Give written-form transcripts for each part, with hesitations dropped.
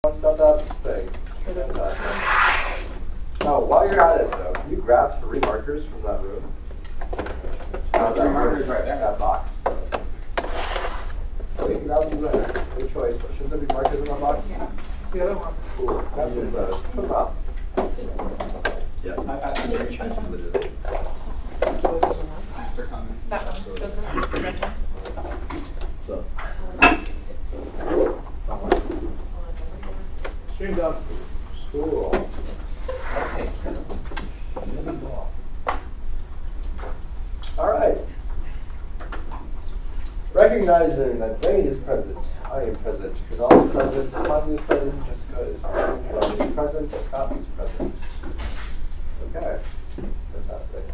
It's not that big. Oh, while you're at it though, can you grab 3 markers from that room? That markers right there. That box. Oh, you can grab them there. Your choice. But shouldn't there be markers in that box? Yeah, that one. Cool. Grab some of those. Put them up. Yeah. I've got some very trying to do it. Thanks for coming. That one doesn't. So. Streamed up. Cool. Okay. All right. Recognizing that Zane is present, I am present. Kazal is present, Tanya is present, Jessica is present, Ron is present, Scott is present. Okay. Fantastic.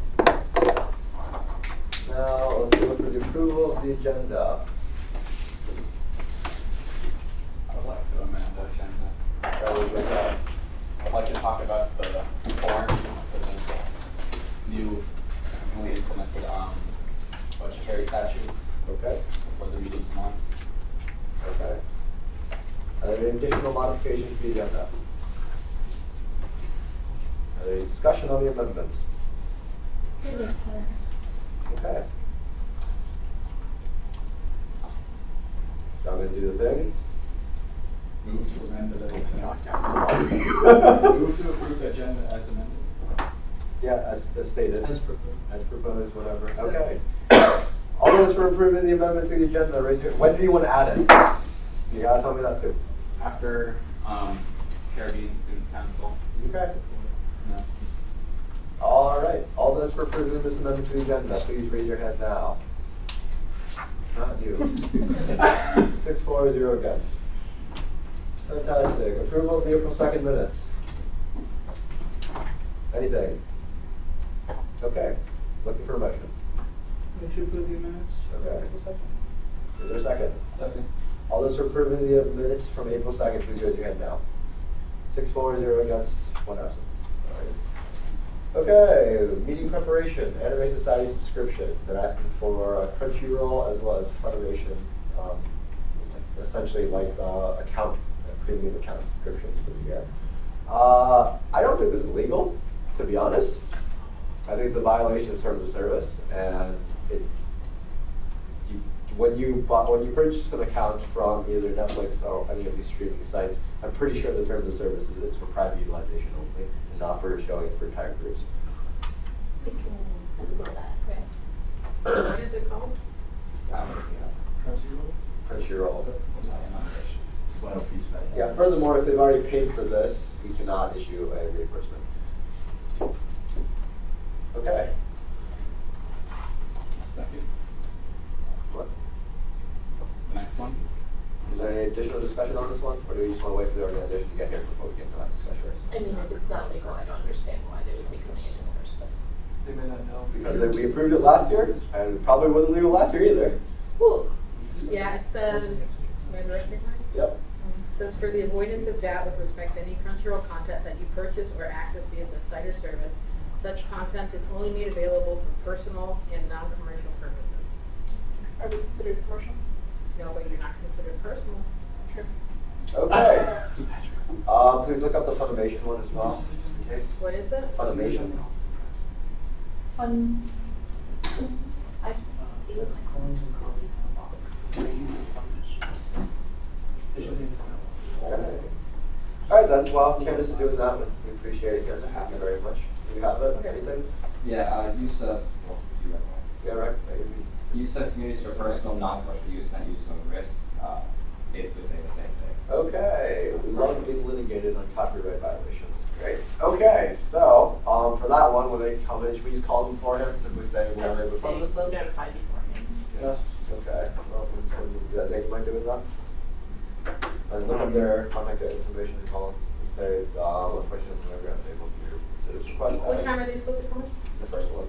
Now let's go for the approval of the agenda. I would like to amend the agenda. I'd like to talk about the forms for the newly implemented budgetary statutes. Okay. Before the meeting come on. Okay. Are there any additional modifications to the agenda? Are there any discussion on the amendments? It makes sense. Okay. So I'm going to do the thing. Move to amend the Move to approve the agenda as amended. Yeah, as stated. As proposed. As proposed, whatever. Okay. All those for approving the amendment to the agenda, raise your. When do you want to add it? You gotta tell me that too. After Caribbean Student Council. Okay. No. All right. All those for approving this amendment to the agenda, please raise your hand now. Not you. 6-4-0 against. Fantastic. Approval of the April 2nd minutes. Anything? Okay. Looking for a motion. Would you approve the minutes? Okay. Is there a second? Second. All those for approving the minutes from April 2nd, please raise your hand now. 6-4-0 against, 1 absent. All right. Okay, meeting preparation, Anime Society subscription. They're asking for a Crunchyroll as well as Funimation, essentially like premium account subscriptions for the year. I don't think this is legal, to be honest. I think it's a violation of terms of service, and when you purchase an account from either Netflix or any of these streaming sites, I'm pretty sure the terms of service is it's for private utilization only, and not for showing for entire groups. You can Google that, right? What is it called? Crunchyroll. It's one piece of it. Yeah. Furthermore, if they've already paid for this, we cannot issue a reimbursement. Okay. Second. What? The next one. Is there any additional discussion on this one, or do we just want to wait for the organization to get here before we get into that discussion? I mean, if it's not legal, I don't understand why they would be coming in the first place. They may not know. Because we approved it last year, and it probably wasn't legal last year either. Cool. Yeah, it says, am I right here? Yep. It says for the avoidance of doubt with respect to any Crunchyroll content that you purchase or access via the site or service, such content is only made available for personal and non-commercial purposes. Are we considered commercial? No, but you're not considered personal. Sure. Okay. Please look up the Funimation one as well, just in case. What is it? Funimation. Fun. I feel Okay. All right then. Well, Candace is doing that one. We appreciate it, Candace. Thank you very much. Do you have it? Anything? Yeah, use of, Yeah, right. use of communities for personal, non-commercial use, not use of risks, basically say the same thing. Okay. We love being litigated on copyright violations. Great. Okay. So for that one, when they come in, should we just call them beforehand? Simply say we're unable to fund this then? Notify beforehand. Yeah. Okay. Well, so just do that. Zane, you mind doing that? And look up their contact information and call them and say, what questions are we able to consider this request? What time are they supposed to come in? The first one.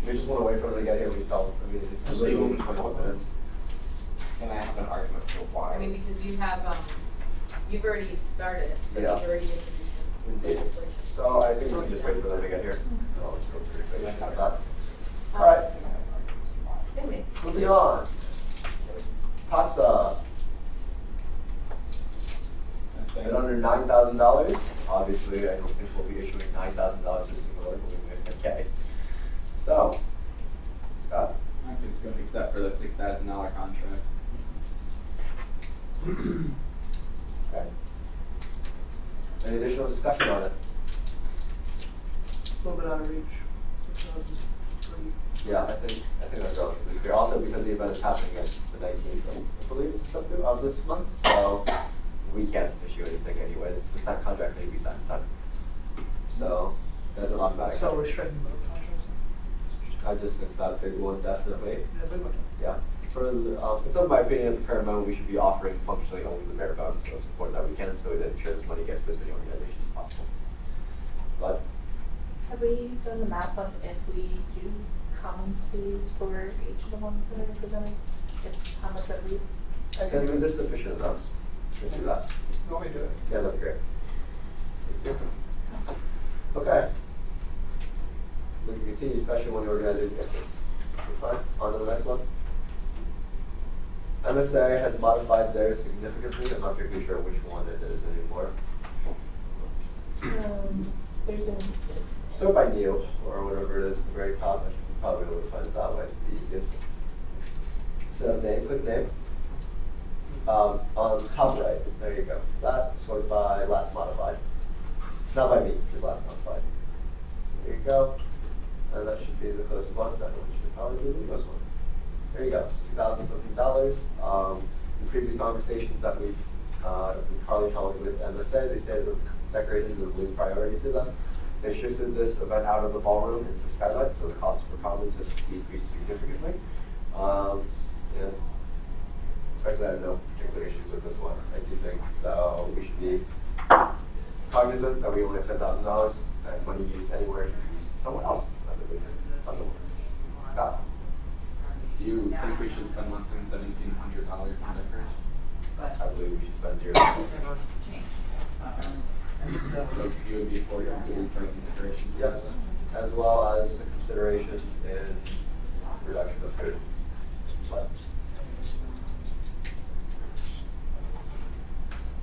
We just want to wait for them to get here. We just tell them. I mean, it's legal in 21 minutes. Can I have an argument for why? I mean, because you have, you've already started, so Yeah. you've already introduced this Indeed. legislation. So I think we can just wait for them to get here. Oh, it's still pretty quick. All right. Anyway. Moving on. Patsa. under $9,000, obviously I don't think we'll be issuing $9,000 to a single org, we'll be doing 10K. So, Scott. I can skip except for the $6,000 contract. Okay. Any additional discussion on it? A little bit out of reach. 6,000 is pretty. Yeah, I think that's relatively clear. Also, because the event is happening at the 19th, I believe, something of this month, so we can't issue anything anyways. The signed contract may be signed in time. So that's an automatic. So we're striking both contracts. I just think that big one definitely. Yeah, big one. Yeah. For the, it's in my opinion, at the current moment, we should be offering functionally only the bare bones of support that we can, so that insurance money gets to as many organizations as possible. But Have we done the math on if we do commons fees for each of the ones that are presented? How much that leaves? I mean, there's sufficient amounts to do that. You want me to do it? Yeah, that'd be great. Okay. We can continue discussion when the organizer gets it. Fine. On to the next one. MSA has modified theirs significantly. I'm not particularly sure which one it is anymore. There's an. Sort by new, or whatever it is at the very top. I should probably be able to find it that way. It's the easiest. So name, click name. On top right, there you go. That sort by last modified. Not by me, just last modified. There you go. And that should be the closest one. That one should probably be the newest one. There you go. $2,000 something. In previous conversations that we've Carly held with MSA, they said that decorations is the least priority to them. They shifted this event out of the ballroom into Skylight, so the cost for commons has decreased significantly. And frankly, I have no particular issues with this one. I do think, though, we should be cognizant that we only have $10,000 and money used anywhere can be used somewhere else as it is fundable. Scott? Do you think we should spend less than $1,700 on decorations? I believe we should spend $0. So you would be for your decorations? Yes, as well as the consideration in reduction of food. But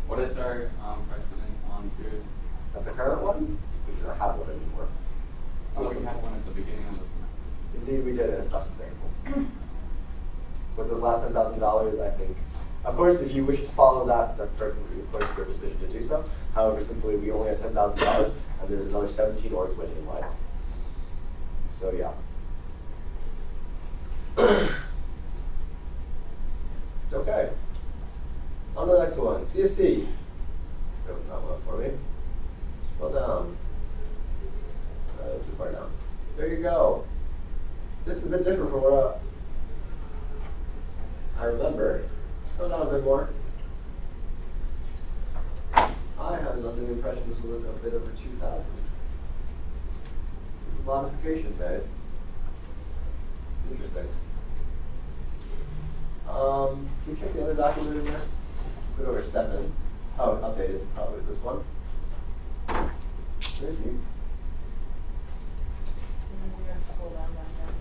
What is our precedent on food? at the current one, we don't have one anymore. Oh, we had one at the beginning of the semester. Indeed, we did, and it's not sustainable. With this last $10,000, I think, of course, if you wish to follow that, that's perfectly, of course, your decision to do so. However, simply, we only have $10,000, and there's another 17 orgs waiting in line. So, yeah. Okay. On to the next one, CSC. That was not one for me. Well down. Too far down. There you go. This is a bit different from what I remember. Scroll down a bit more. I had an under the impression this was a bit over 2,000. Modification made. Interesting. Can we check the other document in there? A bit over 7. Oh, updated, probably this one. Thank you. Scroll down, down,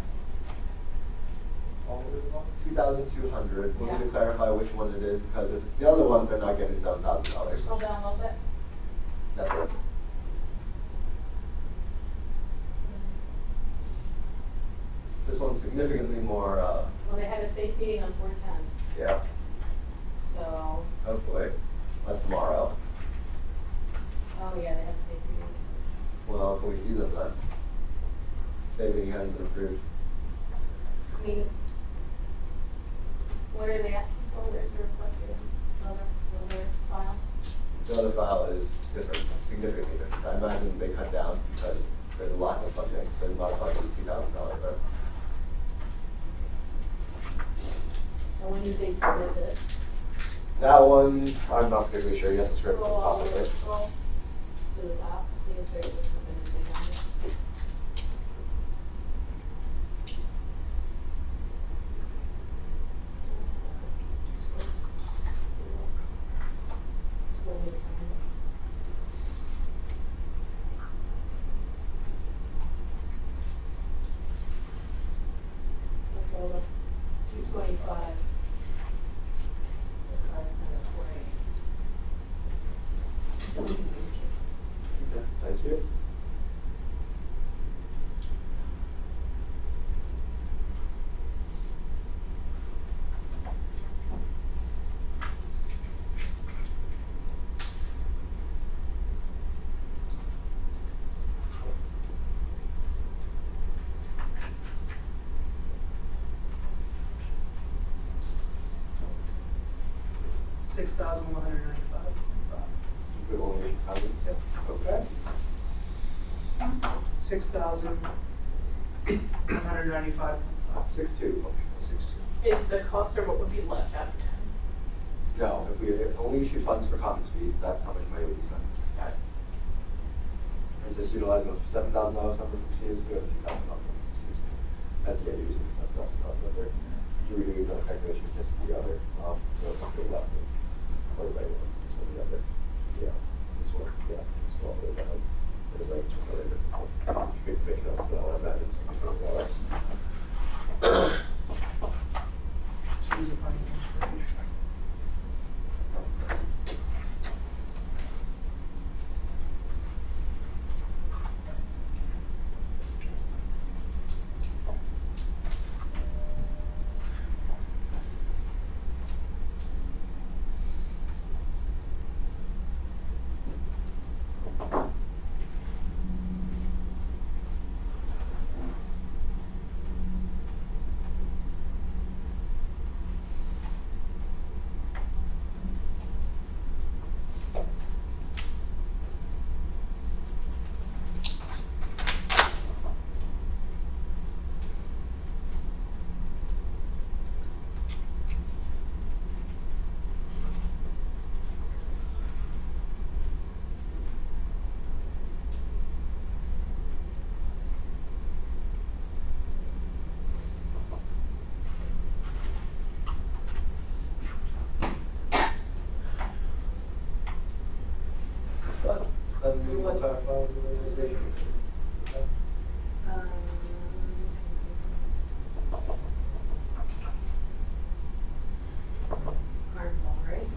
All of it wrong? 2,200. We need Yeah. to clarify which one it is because if the other one, they're not getting down. $7,000. Scroll down a little bit. That's it. This one's significantly more, Well, they had a safe meeting on 410, yeah, so, hopefully. That's tomorrow. oh yeah, they have a safe meeting. Well, can we see them then? Saving hasn't been approved. I mean, what are they asking for? Where's the reflected in another file? The other file is different, significantly different. I imagine they cut down because there's a lack of funding, so they modified this $2,000 there. And when did they submit this? That one, I'm not particularly sure. You have the script on Scroll all top the of way, it. scroll to the top, see if there's anything on it. Scroll to the side. Look over 225. The card kind of 480. you. $6,195. Good one, your comments, yeah. Okay. 6,195. 6-2. 62. Is the cost or what would be left out of 10? No, if we only issue funds for commons fees, that's how much money we spend. Got it. Is this utilizing the $7,000 number from CSC or the $2,000 number from CSC? That's the using the $7,000 number. You do the calculation, just the other, the company left. Or the right one, this one, the other. Yeah, this one, yeah, this one, all the way down. There's like $2 million. Big pick up, but I would imagine it's $2,000. Choose a funding inspiration. We will clarify the organization. Okay. Carnival, right?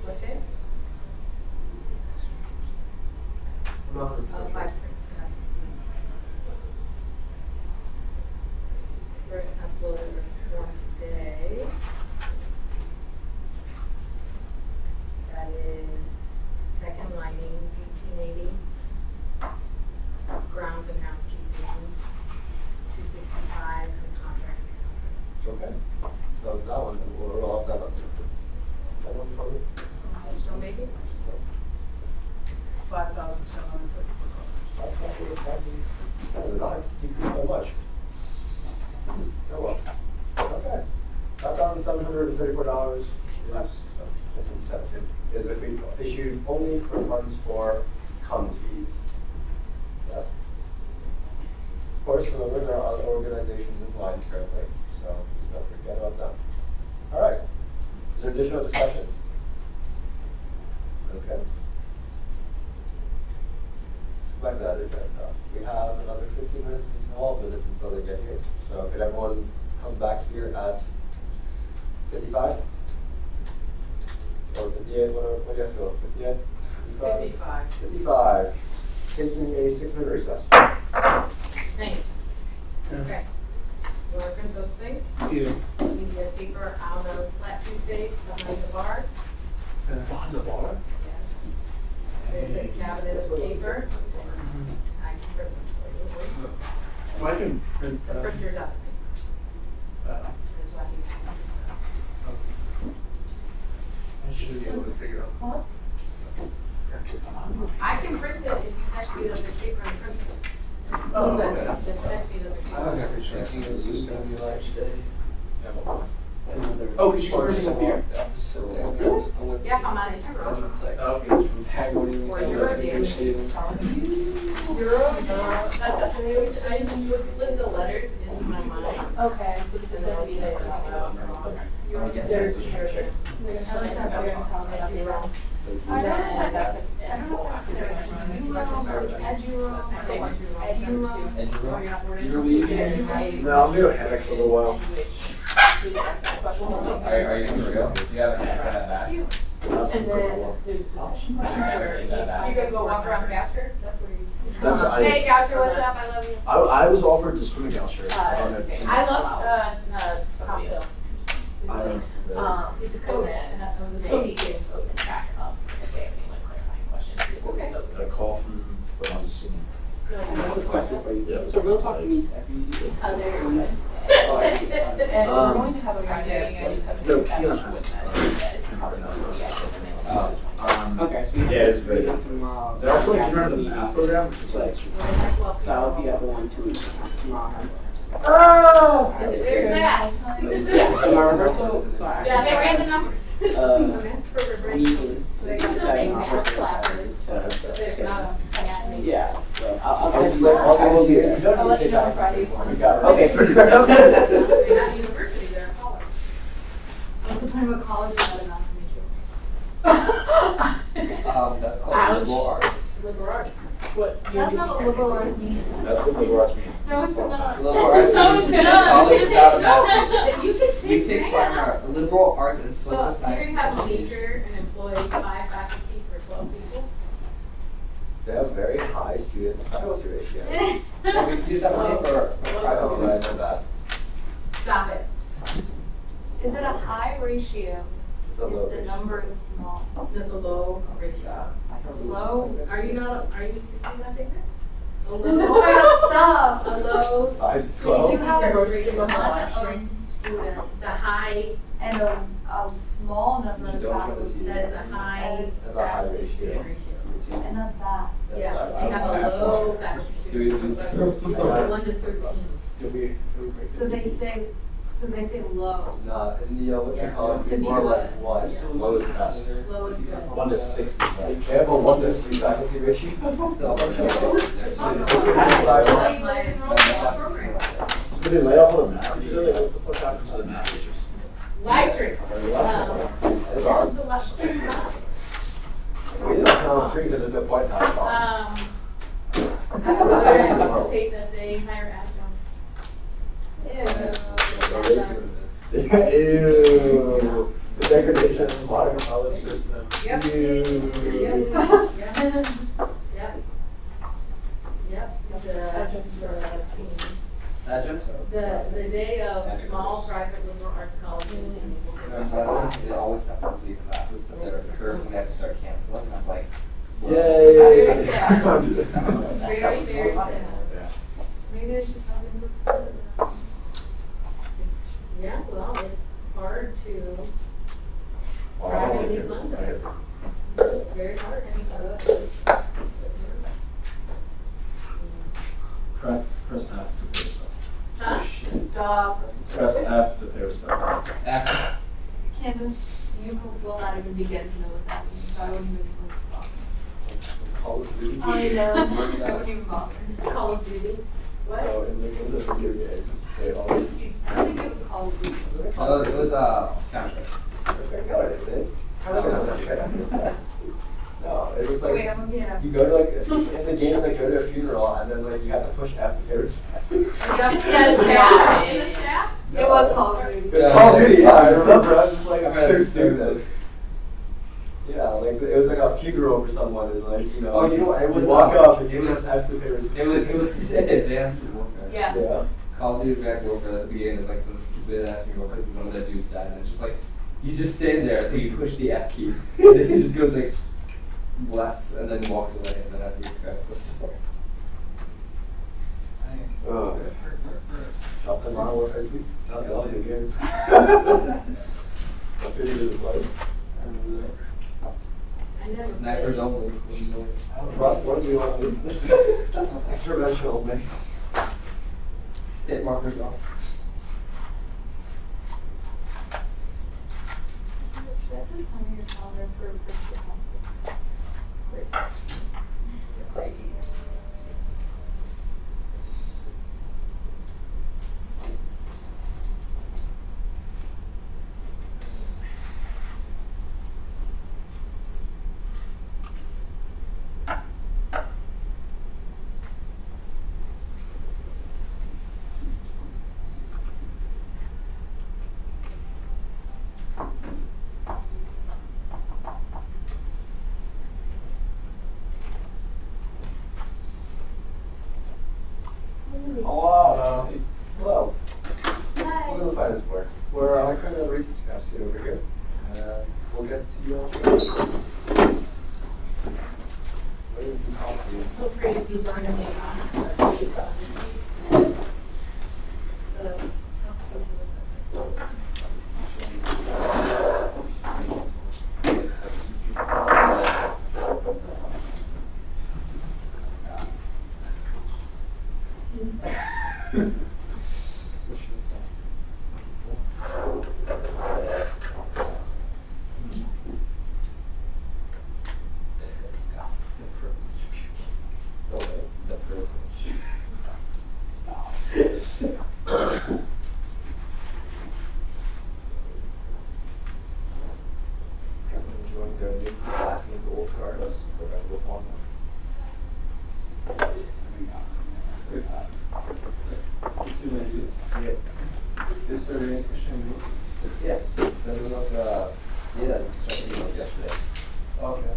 What day? I'm not 100% Oh, sure. 5/3. We're gonna upload a form today. That is tech and lighting, 1880. Grounds and housekeeping, 265, and contract 600. Okay. So that was that one, then we'll roll off that one. That one for me? Still maybe? 5,734. Not decreased by much. Oh well. Okay. $5,734 is if we issued only for funds for commons fees. Yes. Of course, remember there are other organizations in line currently, so don't forget about them. All right. Is there additional discussion? Okay. Back to that agenda. We have another 15 minutes to 12 minutes until they get here. So could everyone come back here at 55? Or 58, whatever, what do you guys feel, 58? 55. 55. Taking a 6-minute recess. Thank you. Okay. You want to print those things? Yeah. You need your paper on the flat Tuesdays behind the bar. Behind the bar? Yes. There's a cabinet of paper. I can print them for you. Well, I can print. The printer's up. That's why he I should be able to figure out. What? I can print it if you text me the paper and print it. Oh, okay. Just text me the paper. This is going to be large day. Oh, because you can print it up here? Yeah, I'm on it. You're on. Okay. Or you're on there. You're on there. That's it. I would flip the letters in my mind. Okay, so this is gonna be the, You want to get there's there? version. We're gonna tell them we're gonna tell them You're wrong. I don't No, I'm going to headache for a little while. we asked that question. Are you for real? Do you have that back? And then there's a discussion question where You gonna go walk around Gasker? That's where you. That's Hey, Goucher, what's up? I love you. I was offered to swim a Goucher. I love, somebody else. I don't he's a coach. So he gave open back up if they have any like clarifying questions. Okay. a call from, but I was assuming. Yeah. So Real Talk meets every Other Wednesday. And we're going to have a Friday meeting, I just haven't No, established Keon what has- that is. It's probably not yet. Okay, so we Yeah, it's very have good. tomorrow. They're also like running the math program, which is like. So I'll be at the 1, 2 weeks tomorrow. Oh! There's that. Yeah, so my rehearsal, so I Yeah, they ran the actually numbers. meetings They at can still 7 take math versus classes, but there's not a. yeah, so I'll I was catch like, I'll you. be there. You don't I'll need let to you take know that. Friday. You got it. Okay. They're not university, they're a college. What's the point of a college without a math major? That's called Ouch. liberal arts. Liberal arts. What? That's not what liberal arts means. That's what liberal arts means. No, it's not. Liberal arts No, means it's not. college without a math. You could We take take math. primary liberal arts and social Well, science. here you have a major and employ 5 faculty for 12 people. They have very high student faculty ratios. Yeah, we use that money for private Oh, I universities. know that. Stop it. Is it a high ratio It's a low if the ratio. number is small? That's a low ratio. Low? Are you not taking it? A Oh low, my god, stop! a low, 5 to If 12. you have Teacher a ratio. ton of students it's a high, and a small number of You don't want to faculty, see that is a high That's a high faculty ratio. student ratio. and that's bad. Yeah, That's they have a low faculty Do we student lose ratio. that? 1 to 13. Do we break So they say low. Nah, in the, what's it Yes. called? To be More like what? 1. Low is best. Low is good. 1 to 6 is best. They have a 1 to 3 faculty ratio. Still, It's on the Look low. at That's the why you enroll in this program. Did they lay off all the math teachers? Like, what the fuck happened to the math teachers? Live stream. They left. It's That's on. the last stream. We don't count 3 because there's no point in having fun. I would anticipate that they hire adjuncts. Ew. The degradation of the modern college system. Yep. Ew. Yep. Yep. Adjuncts? The day of small private liberal arts colleges and They always have to leave classes, but they're the first when they have to start canceling. And I'm like, Yay. Very sad. I'm just- very, very sad. Yeah. Maybe it's just not been so expensive enough. Yeah, well, it's hard to privately fund it. It's very hard, I mean, Press F to pay stuff. huh? Stop. Press F to pay stuff. F. Candace, you will not even begin to know what that means, so I wouldn't even bother. Call of Duty. I know. I wouldn't even bother. It's Call of Duty. What? So in the video games, they always. I don't think it was Call of Duty. Oh, it was Counter. No, it isn't. No, it was like. Wait, I'm looking it up. You go to like in the game, like go to a funeral, and then like you have to push F to pay respect. Is that- Yeah, it's Yeah. in the chat? It was Call of Duty. It's Call of Duty, yeah, I remember. I was just like, I it's read so it. stupid. Yeah, like it was like a funeral for someone, and like you know, Oh, you know what, it was, you walk up and it you was- just have to pay respect. It was Advanced Warfare. Yeah. Yeah. Call of Duty Advanced Warfare at the beginning is like some stupid ass funeral because one of their dudes died, and it's just like you just stand there until you push the F key, and then he just goes like bless, and then walks away, and then that's the the story. Oh. Drop the Modern Warfare 2. Not the audio game. I figured it was like. I never Snipers played. only. Ross, what do you want to do? Intervention only. Hit markers off. Just read the time of your calendar for virtual hosting. Great. We're currently on the recess capacity over here. We'll get to you all. What is the coffee? Feel free to use our name on Enjoying their new black and gold cards. We're going to go on Is there any question? Yeah. Everyone else, yeah, started doing yesterday. Okay.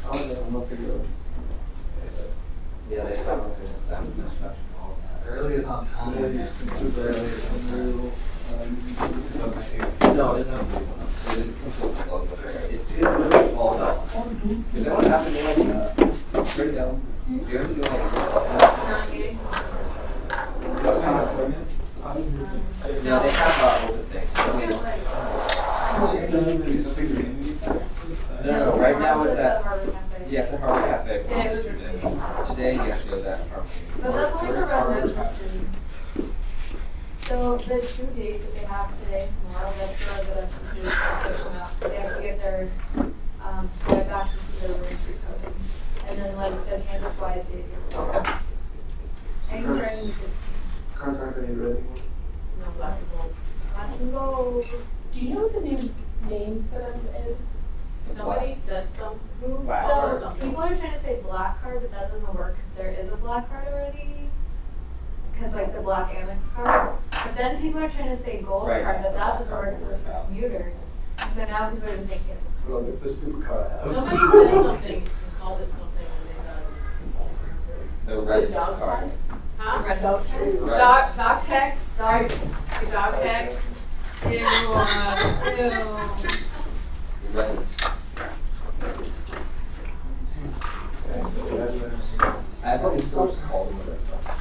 I'm not figuring out. Yeah, they found exam. Early is on time. Early is unreal. No, it's not. It's literally all about. Is that what happened? Straight down. You have to do like. Non-meeting. What kind of equipment? No, they have open things. No, right now it's at. Yeah, it's at Harvard Cafe for Today was students. Today and yesterday was at Harvard. But that's only for residential students. So the 2 days that they have today, tomorrow, that's for residential students to switch them out. They have to get their swipe access to their room recoding. And then like the campus-wide days are for and starting the 16th. Cards aren't going to be ready. No, black and gold. Black and gold. Do you know what the new name for them is? Somebody said some. So people are trying to say black card, but that doesn't work because there is a black card already. Because like the black Amex card. But then people are trying to say gold Right. card, but that doesn't work because it's for commuters. And so now people are just saying campus card. Well, the stupid card I have. Somebody said something and called it something and they thought it was. The red Dog card. tags? Huh? Red dog tags. Right. Dog tags? Dog. The dog tag? Ew, ew. Red. I probably still just call them the red cards.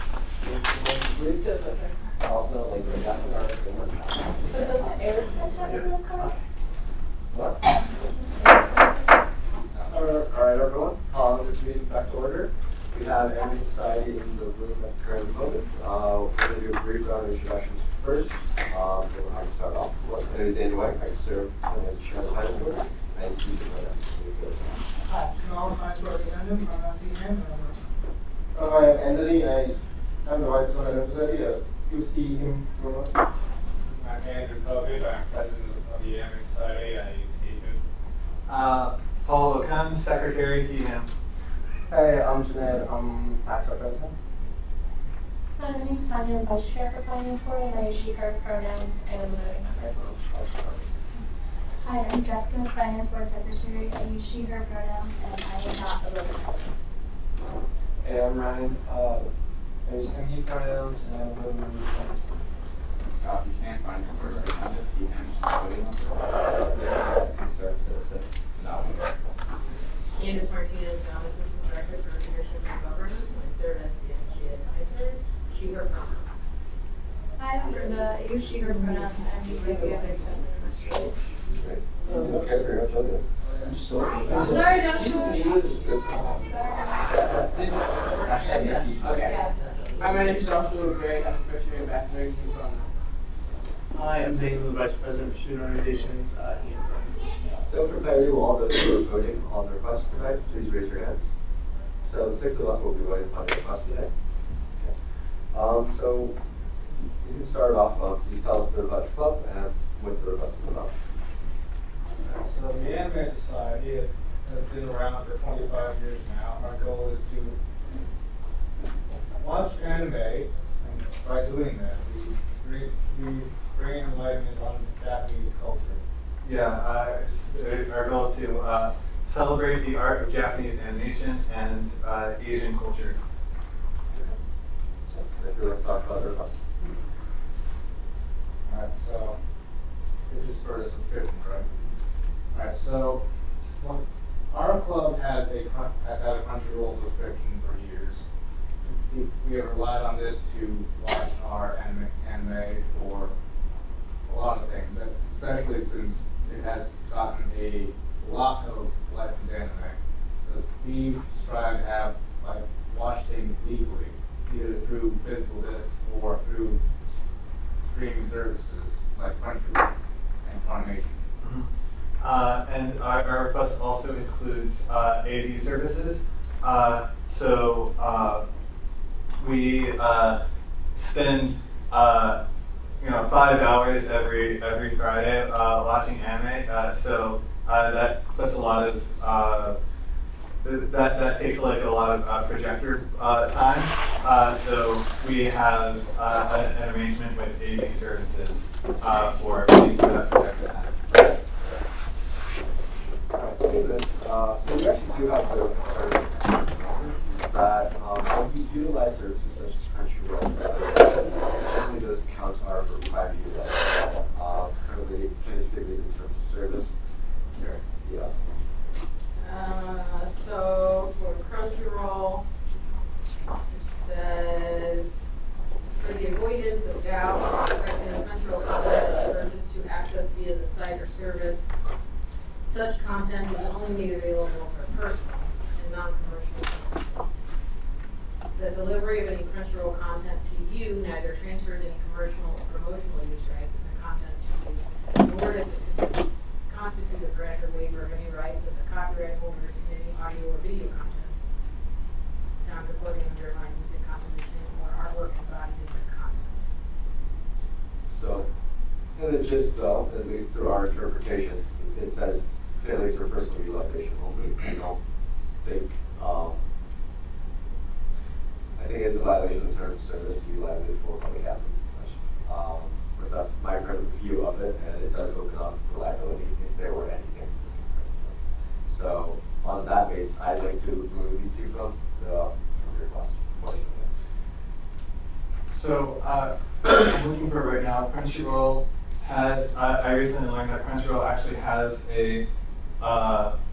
Also, like the black card. So does Erickson have a real card? What? Alright, everyone. This meeting back to order. We have Anime Society in the room at the current moment. We're going to do a brief round of introductions first. Then we'll have to start off. My name is Daniel White. I serve as chair of the high school. And Steve is right Hi, Canal High School Representative, I'm not seeing him. I am Anthony. I am the vice president of the society. You see him from us. I'm Andrew Kovic. I'm president of the UMBC Society. I see him. Paul Okan, secretary, he, him. Hi, I'm Junaid. I'm past president. Hi, my name's Tanya. I'm vice chair for finance board, and I use she, her pronouns, and I'm a voting member. Hi, I'm Jessica, Finance Board Secretary. I use she, her pronouns, and I am not a voting member. Hey, I'm Ryan. I use him, he pronouns, and I'm a voting member. You can't find him for representative, he, him, voting Concerned citizen. No. Candace Martinez, now Assistant Director for Leadership and Governance, and I serve as the SGA advisor. She, her pronouns. Hi, I'm Brenda. I use she, her pronouns, and I'm the executive vice president. Okay, very much. Okay. Sorry, don't do it. Okay. Hi, my name is Joshua Gray. I'm the first year ambassador. Hi, I'm Dane, the Vice President for Student Organizations. So for clarity, will all those who are voting on the request tonight, please raise your hands. So the 6 of us will be voting on the request today. Okay. So you can start off. Please tell us a bit about your club and what the request is about. So the Anime Society has been around for 25 years now. Our goal is to watch anime, and by doing that, we bring enlightenment on Japanese culture. Yeah, our goal is to celebrate the art of Japanese animation and Asian culture. If you want to talk about the request. Alright, so This is for a subscription, correct? Alright, so well, our club has had a Crunchyroll subscription for years. We have relied on this to watch our anime for a lot of things, but especially since it has gotten a lot of licensed anime. Because we strive to have watch things legally, either through physical discs or through streaming services like Crunchyroll and Funimation. And our request also includes AV services. We spend 5 hours every Friday watching anime. That puts a lot of that takes a lot of projector time. So we have an arrangement with AV services for that projector time. Alright, so we actually do have to start that when we utilize services such as Crunchyroll, generally those accounts are for private use. Currently, particularly in terms of service. Yeah. So for Crunchyroll, it says, for the avoidance of doubt with respect to any Crunchyroll content that you purchase to access via the site or service, such content is only made available for personal and non-commercial purposes. The delivery of any Crunchyroll content to you neither transfers any commercial or promotional use rights of the content to you, nor does it constitute a grant or waiver of any rights of the copyright holders in any audio or video content, sound recording, underlying music composition, or artwork embodied in the content. So, and it just, at least through our interpretation, it says clearly it's for personal utilization only. I don't think, I think it's a violation of terms of service to utilize it for public happenings and such. Because that's my current view of it, and it does open up for liability if there were anything. So, on that basis, I'd like to remove these two from your request. So, I'm looking for right now, Crunchyroll has, I recently learned that Crunchyroll actually has a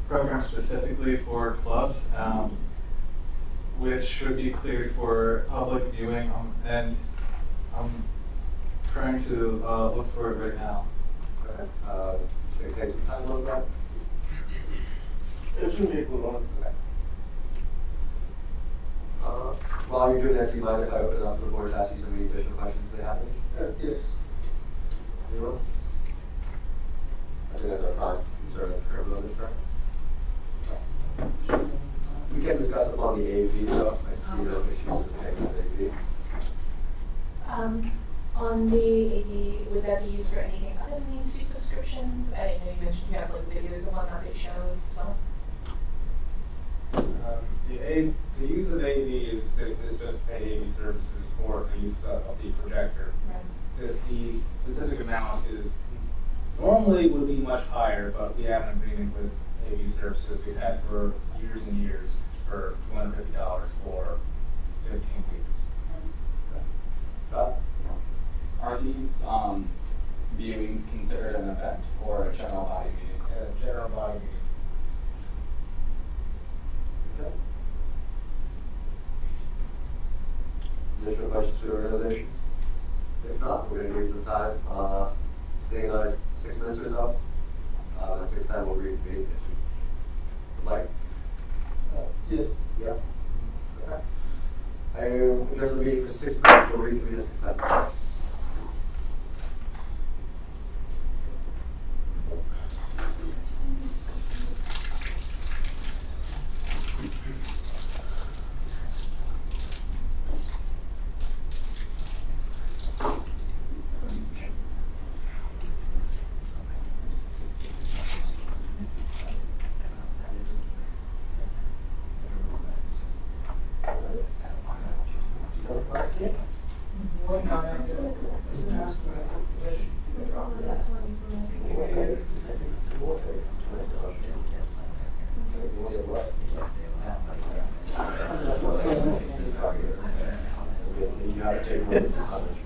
program specifically for clubs, which should be cleared for public viewing, and I'm trying to look for it right now. Okay. Should we take some time to look at that? It shouldn't be a good one. While you're doing that, do you mind if I open it up to the board to ask you some additional questions if they have any? Yes. You will? I think that's our prime concern of current building, right? We can discuss upon the AV though. I see no issues with the AV. On the AV, would that be used for anything other than these two subscriptions? I know you mentioned you have videos and whatnot that show as well. The use of AV is just pay AV services for the use of the projector. Right. The specific amount is normally would be much higher, but we have an agreement with AV services we've had for years and years for $250 for 15 weeks. Scott? Are these viewings considered an event or a general body meeting? General body meeting. Okay. Additional questions for the organization? If not, we're going to need some time. Take another 6 minutes or so. At 6:10 we'll reconvene if you would like. Yes. Yeah. Okay. I adjourn the meeting for 6 minutes. We'll reconvene at 6:10. You have to take one of the comments.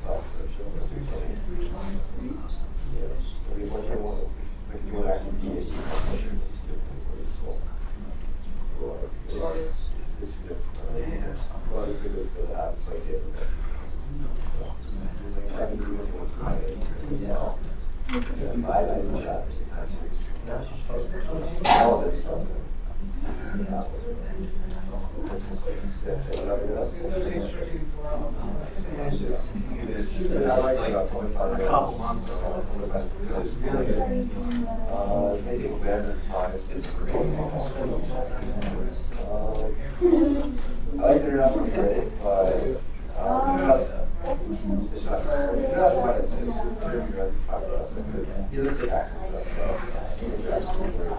Yeah. Yeah, I didn't shot. All of it, so. Yeah. A couple months. Maybe better than it's great. I like it enough for great, but it's not quite as he's a thick accent though, so he's actually very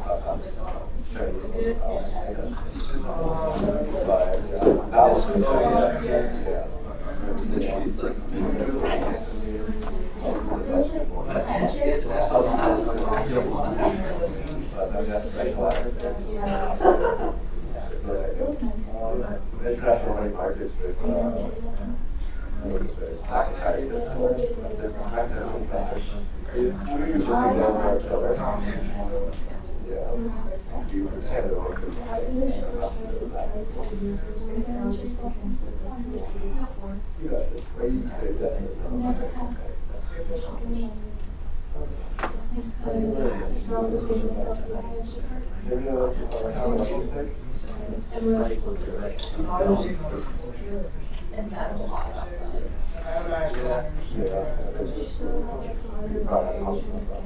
international money markets with And that's a lot outside.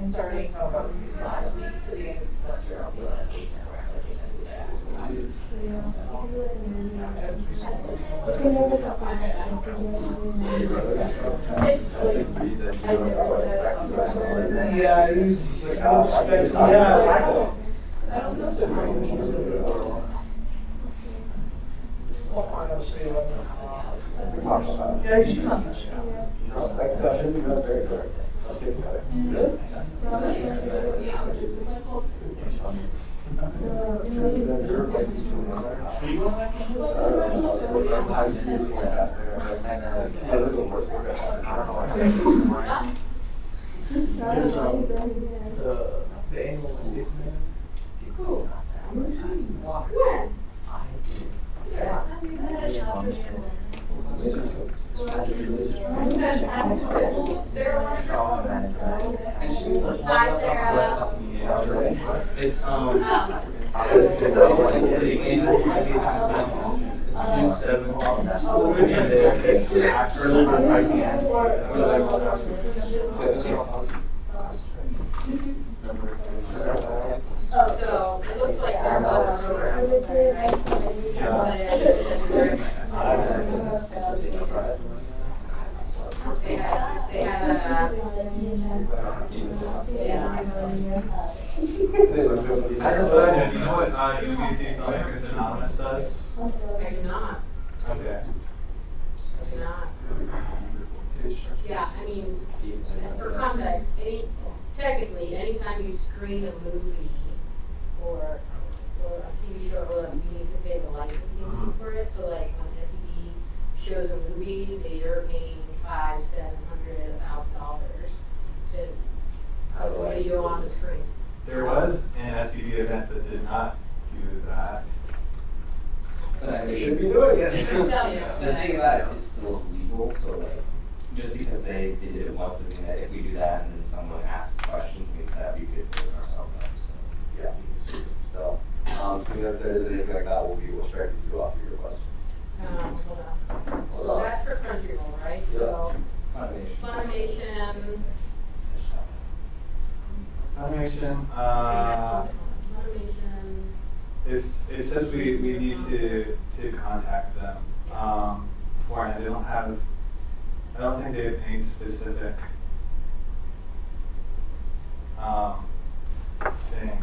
Starting from last week to the end of the semester, I'll be at least It's So it looks like they're both they had You know what UMBC Filmmakers Anonymous does? I do not. Okay. I do not. Yeah, I mean, for context, technically, anytime you screen a movie or a TV show, or you need to pay the licensing fee for it. So like when SED shows a movie, they are paying $500, $700, $1,000 to put the video on the screen. There was an SED event that did not do that. But I mean, should be doing it. The thing about it, it's still legal, so like, just because they did it once doesn't mean that if we do that and then someone asks questions, means that we could do it ourselves up. So. Yeah. So, so if there's anything like that, we'll strike these two off your request. Hold on. So that's for Crunchyroll, right? Yeah. So Funimation. Funimation. It says we need to contact them beforehand. They don't have. I don't think they have any specific thing.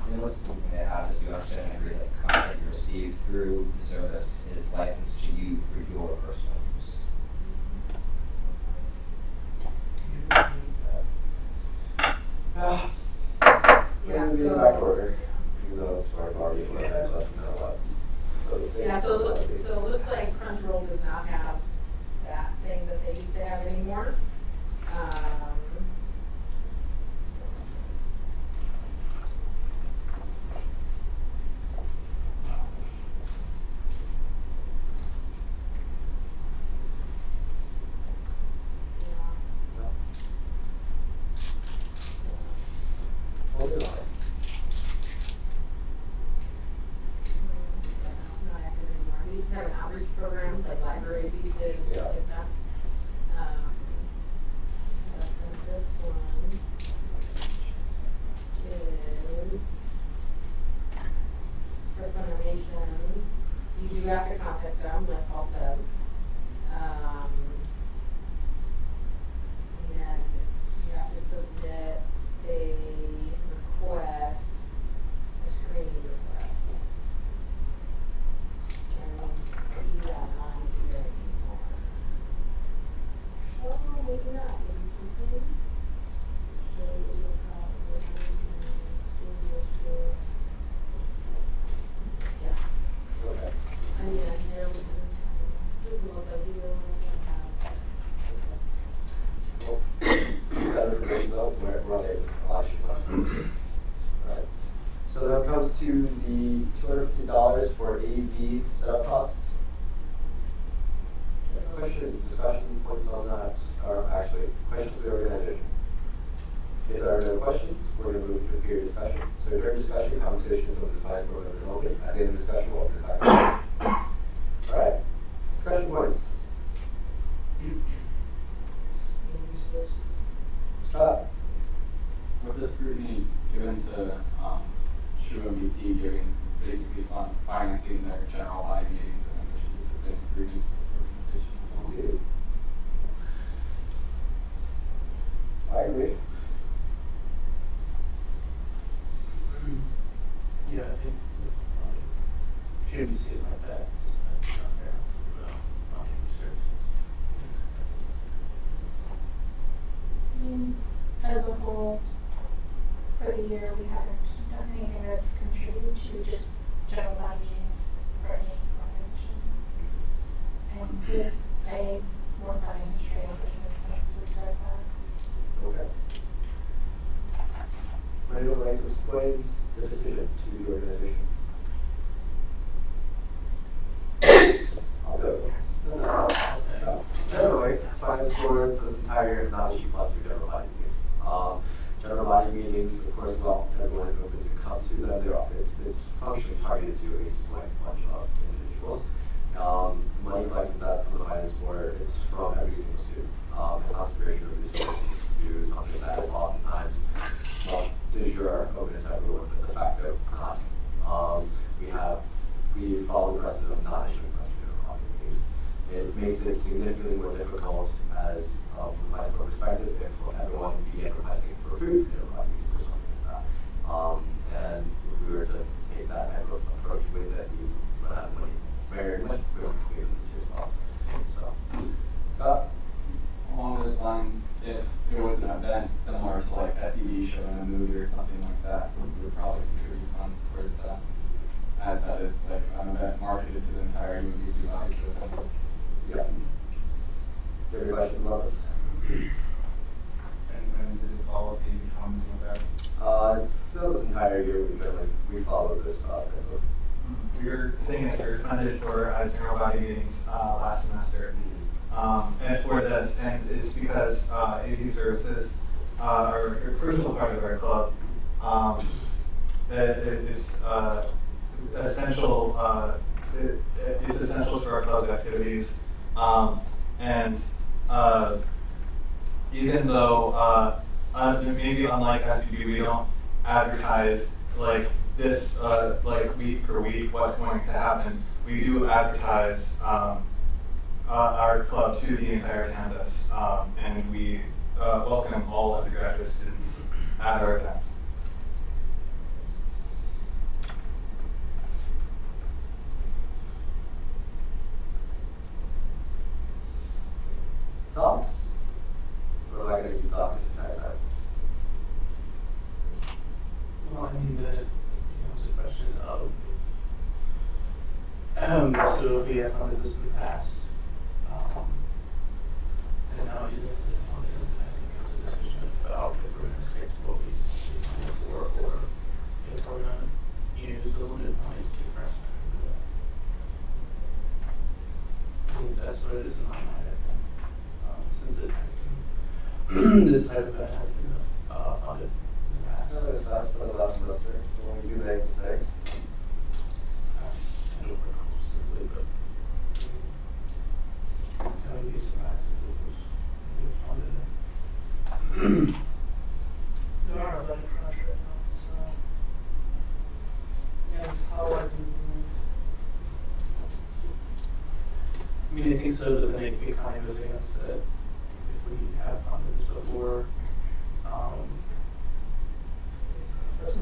The most specific thing they have is you understand and agree that the content you receive through the service is licensed to you for your personal use. Yeah, so back order. Even though it's for Barbie, yeah, so it looks like Crunchyroll does not have that thing that they used to have anymore. we're on a lot of sheet funds. Alright. So then it comes to the $250 for AV setup costs. Questions, discussion points on that, or actually, questions for the organization. If there are no questions, we're going to move to a period of discussion. So during discussion, conversation is open to finance board members only. At the end of discussion, we'll open it back up. All right, discussion points. Scott? With the scrutiny given to UMBC giving basically financing their general body meetings, I think we should give the same scrutiny to this organization as well. Indeed. I agree. Yeah, I think UMBC is not bad. That's not fair. Funding services. As a whole, for the year, we haven't done anything that's contributed to just general body meetings for any organization. And with a more funding straight up, it makes sense to start that. Okay. Would anyone like to explain the decision to the organization? I'll go. So, generally, finance board for this entire year is not a sheet fund for general body meetings. General body meetings, of course, well, everyone is open to come to them. It's functionally targeted to a select bunch of individuals. Money collected that from the finance board, it's from every single student. Concentration of resources to something that is oftentimes not de jure open to everyone, but de facto not. We follow the precedent of not issuing general body meetings. It makes it significantly more difficult as from the finance board perspective if everyone began requesting for food for general body meetings or something like that. And if we were to take that type of approach with it, we would have money very much quickly this year as well. So, Scott? Along those lines, if there was an event similar to like SED showing a movie or something like that, we would probably contribute funds towards that, as that is like an event marketed to the entire UMBC body to attend. Yeah. Do you have any questions about this? And when does the policy become effective? Throughout this entire year, we followed this type of. Your thing is you're funded for general body meetings last semester. And for this, and it's because AV services are a crucial part of our club. It's essential. It's essential to our club's activities. And even though maybe unlike SCB, we don't advertise like this like week per week what's going to happen. We do advertise our club to the entire campus, and we welcome all undergraduate students at our events. Thoughts? Or am I going to keep talking this entire time? Well, I mean, then it becomes a question of, so we have funded this in the past, and now you look at it, I think it's a decision about if we're going to stick to what we funded for, or if we're going to use the limited money to take precedent over that. I think that's what it is in my mind, I think, since it has been, this type of event has been funded in the past. No, there's not for the last semester. When we do make mistakes. I don't recall specifically, but it's going to be surprised if it was funded. We are a budget crunch right now, so yeah, it's how I think. I mean, I think so, but then it kind of goes against that if we have funded this before,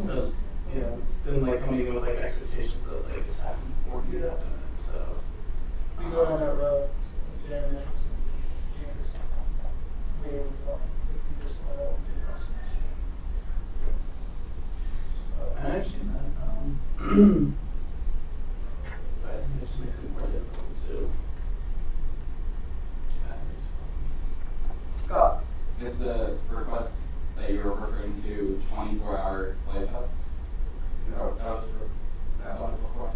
you know, then like coming in with like expectations that like this happened before we do that, so. We go down that road, so I understand that, but I think it just makes it more difficult to. Scott? Is the request that you were do 24-hour play tests. No, that was that one before.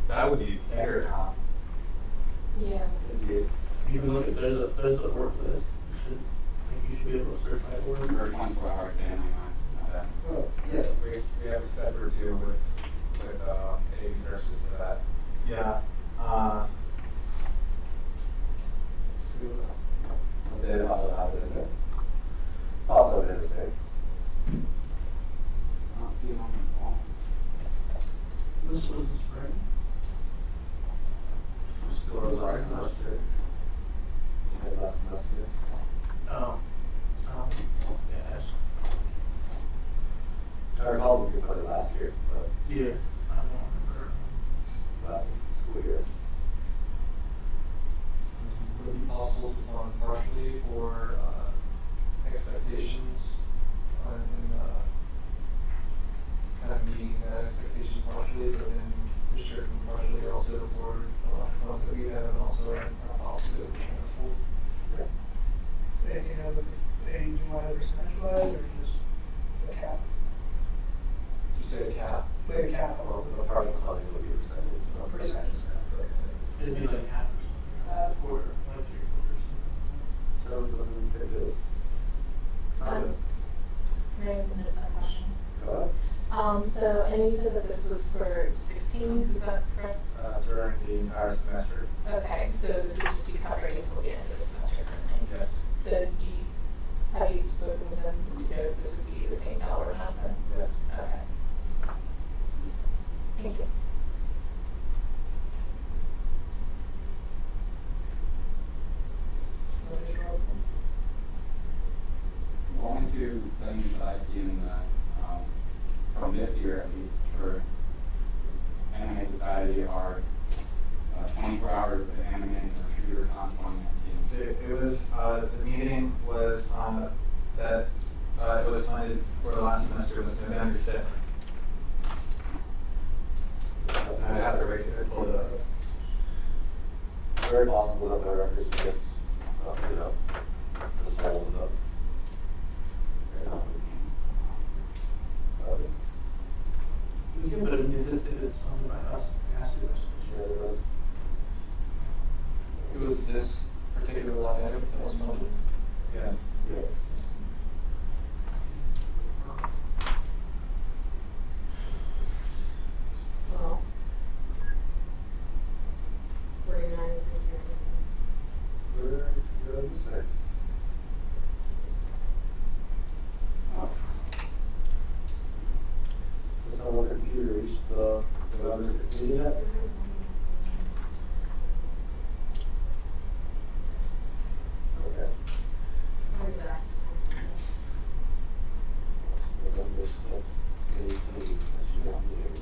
That would be theater time. Yeah. You can look at, there's a work list. You should be able to certify it work. Or 24 hours day, not bad. Oh, yeah. We have a separate deal with A services for that. Yeah. They also have it in there. Also in this thing. I don't see it on the wall. This was the spring. Just go to last semester. And last semester. Oh. Yeah. I recall it was good play last year, but Yeah. I don't remember. last school year. Would it be possible to fund partially for expectations and kind of meeting that expectation partially, but then restricting partially also for funds that we have and also our policy that we're trying to hold? Anything of the age you want to percentage-wise, or just the cap? Did you say a cap? The cap. Well, the part of the funding will be a percentage. It's not Percentage. It'd be like half or something. Quarter, like 3/4. So something we could do. May I have a question? Go ahead. So, and you said that this was for 16 weeks, is that correct? During the entire semester. Okay, so this would just be covering until the end of the semester currently? Yes. So have you spoken with them to know if this would be the same dollar amount then? Yes. Okay. Thank you. Only two things that I see in the, from this year at least, for Anime Society are 24 hours of anime and retriever con 2019. So it was, the meeting was on that, it was funded for the last semester, was November 6th. I have to pull it up. Very possible that my records are just, you know, just holding up. We can, but if it's funded by us, it has to be us. Yeah, there was. It was this particular line item that was funded? Yes. Yes. Well, 49 We're on the side. Does someone on the computer reach the November 16 yet? Okay. Where's that? November 6th, 18. That should not be here.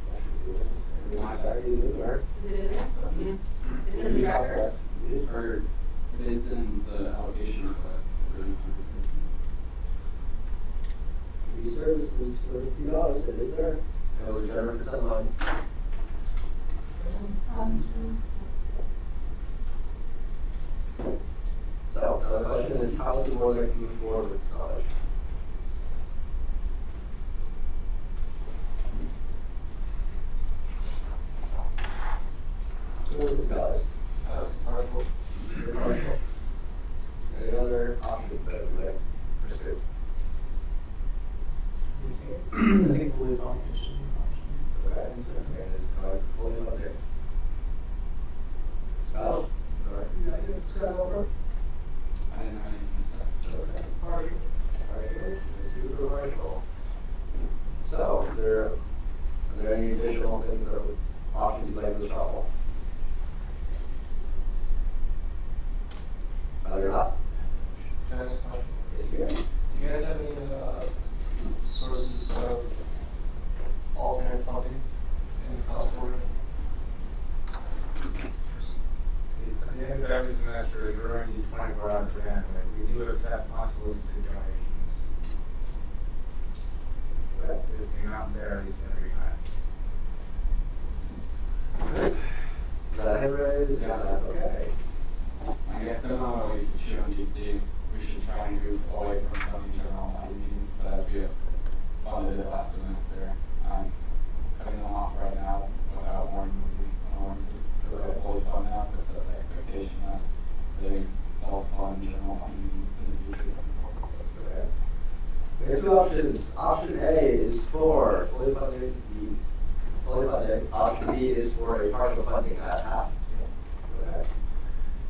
That should be it. Everyone's Saturday is in there. Is it in there? Mm-hmm. It's in the tracker? Or it is in the allocation request. Free services, $250, it is there. That was Jennifer consent line. So, the question is, how much more they can move forward with college? Guys. Partial. Partial. Any other options that we might pursue? I think fully funded should be an option. Okay, and it's kind of fully funded. Scott? Alright. Scott over. I didn't have anything to say. Okay. Partial. Alright, do the partial. So, are there any additional things that would, options you'd like to travel? You're not? Can I ask a question? Yes, you can. Do you guys have any sources of alternate funding in the cost program? At the end of every semester, during the 24 hours of anime, we do accept unsolicited donations. Okay. The amount varies every time. Is that a hand raise? Yeah. Okay. I guess similarly to UMBC, we should try and move away from funding general body meetings two options. Option A is for fully funded. Fully funded. Option B is for a partial funding at half. Okay.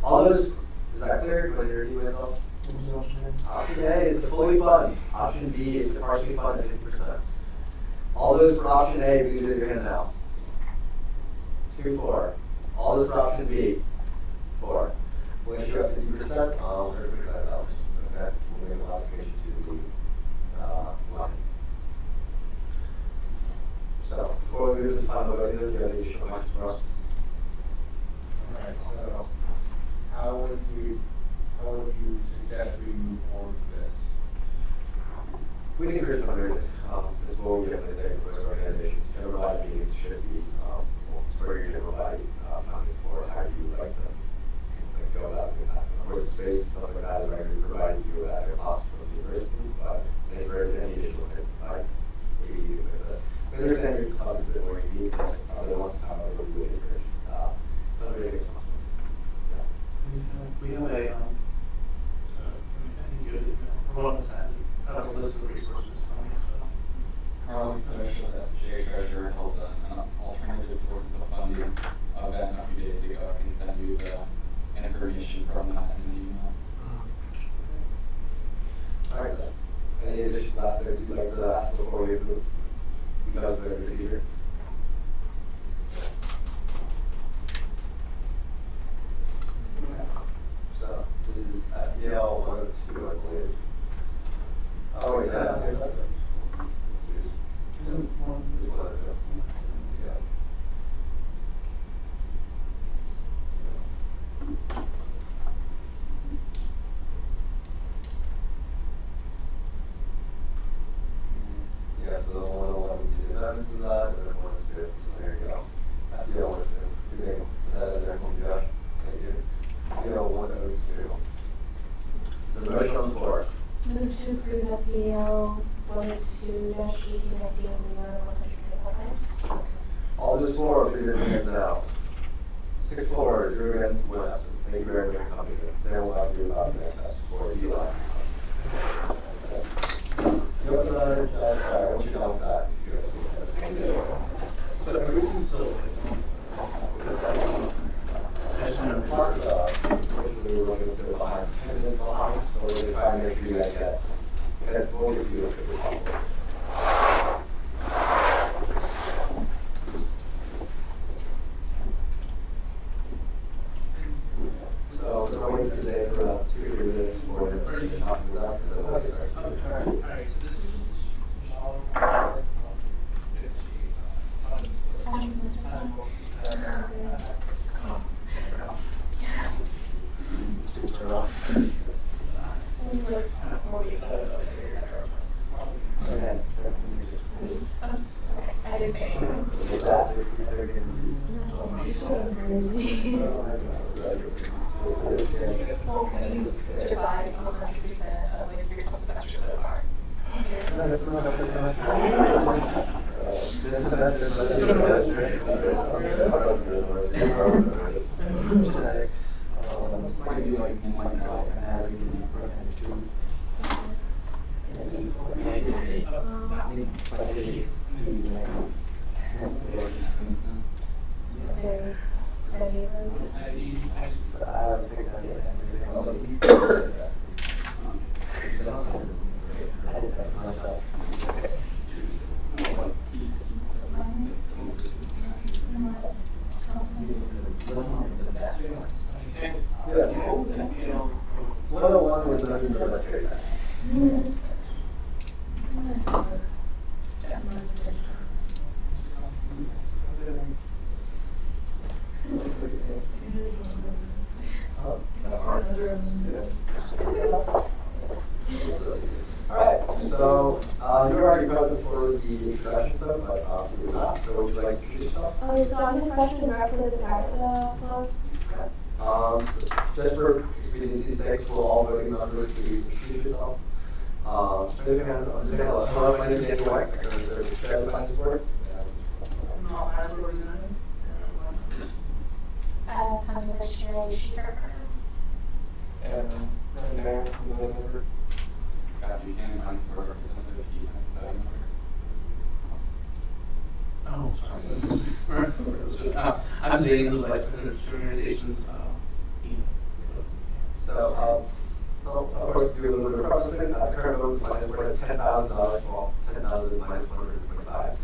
All those, is that clear? Do I need to repeat myself? Option A is to fully fund. Option B is to partially fund at 50%. All those for option A, please raise your hand now. 2, 4. All those for option B, 4. We'll issue up 50%, $125. Okay, we'll make a modification to the line. So, before we move to the final vote, do you have any additional questions for us? Alright, so how would you suggest we move forward with this? We encourage fundraising. This will definitely say for those organizations. General body meetings should be for your general body funding for how you would like to go about doing that. Of course, the space and stuff like that is going to be provided you at a cost from the university, but any additional like maybe you can this. We understand your clubs a bit more unique than other ones, however, we would encourage fundraising or something. Yeah. We have a, I think you one of us has a list of resources coming as well. Carly Social SGA treasurer held an alternative sources of funding event a few days ago. I can send you the information from that in the email. All right. Any additional last things you'd like to ask before we move? You guys are the procedure. So this is FPL 102, I believe. Oh wait, yeah. This is 102. Yeah. Yeah, so the 101 we do events and that, and then 102. So there you go. FPL 102. Good name. Put that in there for me, Josh. Thank you. FPL 102. Is there a motion on the floor? Move to approve FPL 102-18 All those for, please raise your hands now. 6 for, 0 against, 1 absent. Thank you very much for coming. Today we'll have to do about next steps for the last. You have another, sorry, once you're done with that, you guys can So everything's still unfortunately, we're running a bit behind. 10 minutes behind, so we're going to try and make sure you guys get we'll get to you as quickly as possible. So we're waiting for today for about 2 or 3 minutes before we're talking about that, and then we'll get started. Alright, so this is survive 100% of like your semester so far. Genetics, Maybe like Alright, so you're already present for the introduction stuff, but you're not, so would you like to introduce yourself? So I'm the freshman rep for the Taxa Club. So just for expediency's sake, we'll all voting members please introduce yourself. Say hello. Hello, my name is Andy White. I'm the service chair of the finance board. Tommy Bushiri, Sheeter Burns. Scott Buchanan, finance board representative. I'm dating the vice president of organizations. So, well, of course, do a little bit of processing. The current vote for finance board is $10,000, well, $10,000 minus $125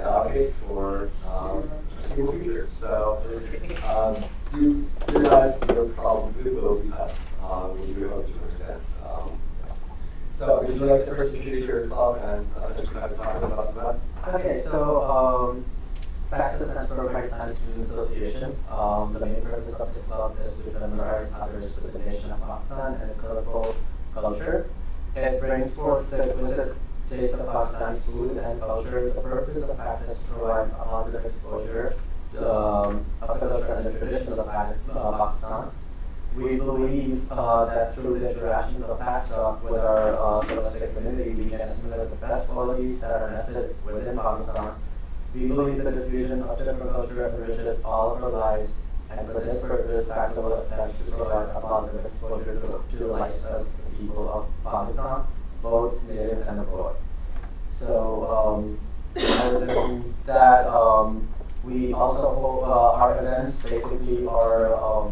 allocate for a single future. So, do you realize your probably will be less? We do hope to understand. So, would you like to first introduce your club and essentially kind of talk about some of that? Okay, so Praxis stands for Pakistan Student Association. The main purpose of this club is to familiarize others with the nation of Pakistan and its colorful culture. It brings forth the exquisite taste of Pakistani food and culture. The purpose of Praxis is to provide a positive exposure of the culture and the traditions of Pakistan. We believe that through the interactions of PAXA with our scholastic community, we can assimilate the best qualities that are nested within Pakistan. We believe that the fusion of different culture enriches all of our lives, and for this purpose, PAXA will attempt to provide a positive exposure to the lifestyles of the people of Pakistan, both native and abroad. So, other than that, we also hope our events basically are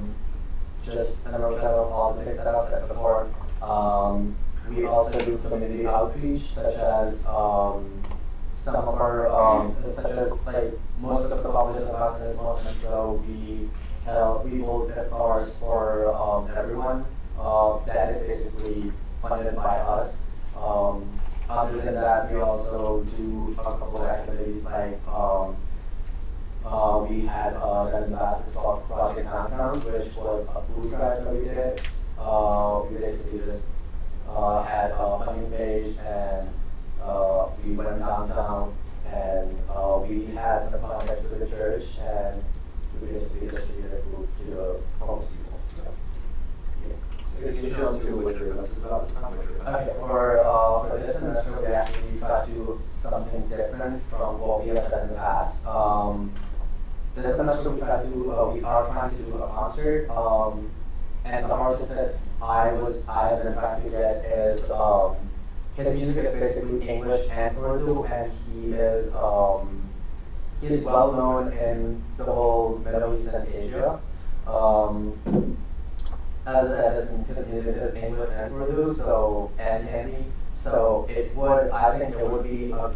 just an version of all the things that I said before. We also do community outreach, such as some of our, such as like most of the colleges in Pakistan is Muslim, so we hold iftars for everyone. That is basically funded by us. Other than that, we also do a couple of activities like we had an ambassador called Project Downtown, which was a food drive that we did. We basically just had a funding page, and we went downtown, and we had some contacts with the church, and we basically distributed food to the homeless people. So can you tell us what your events is about this time? Okay, for this semester, we actually try to do something different from what we have done in the past. This semester we are trying to do a concert, and the artist that I have been trying to get is his music is basically English and Urdu, and he is well known in the whole Middle East and Asia. As I said, his music is English and Urdu, and Hindi. So I think it would be a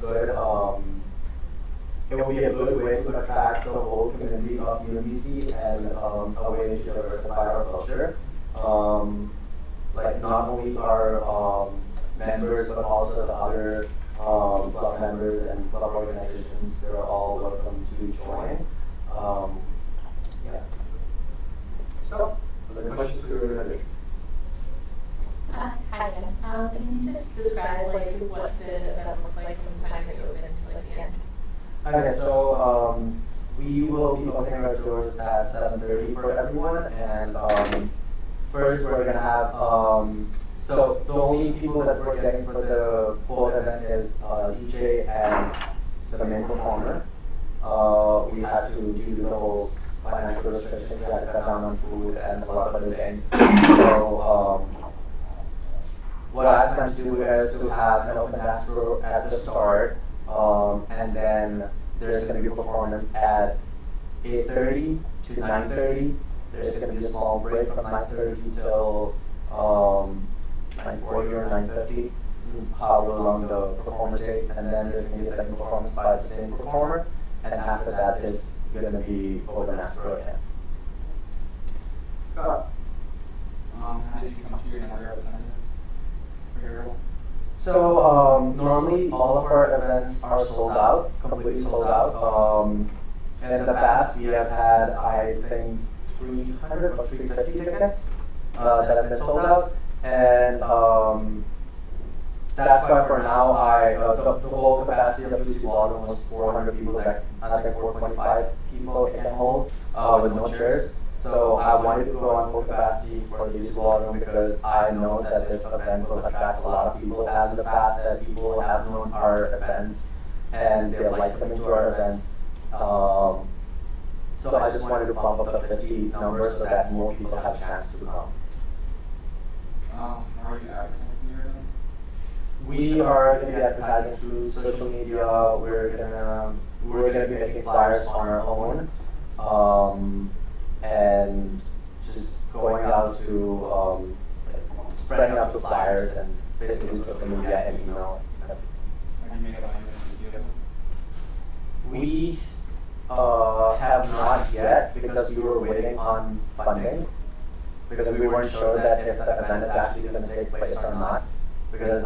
good way to attract the whole community of UMBC and a way to diversify our culture. Like not only our members, but also the other club members and club organizations, they're all welcome to join. Yeah. So, are there questions for your organization? Hi again. Can you just describe like what the event looks like from the time that you open to like the end? Okay, so we will be opening our doors at 7:30 for everyone, and first we're gonna have so the only people that we're getting for the whole event is DJ and the main performer. We had to do the whole financial restrictions. We had to cut down on food and a lot of other things. So what I plan to do is to have an open dance floor at the start. And then there's going to be a performance at 8:30 to 9:30. There's going to be a small break from 9:30 till 9:40 or 9:50, however long the performer takes. And then there's going to be a second performance by the same performer. And after that, there's going to be open dance floor again. How did you come to your number of attendance for your role? So normally all of our events are sold out, completely sold out. In the past we have had, I think, 300 or 350 tickets that have been sold out, and that's why for now the whole capacity of UC Ballroom was 400 people. That I think 425 people it can hold with no chairs. So I wanted to go on full capacity for the UC Ballroom because I know that this event will attract a lot of people. As in the past, that people have known our events and they like coming to our events. So I just wanted to bump up the 50 number so that more people have a chance to come. How are you advertising your event? We are going to be advertising through social media. We're gonna be making flyers on our own. and just going out to spreading out the flyers and basically social media and email. Have you made it on UMBC? We have not yet because we were waiting on funding, because we weren't sure that if the event is actually going to take place or not. Because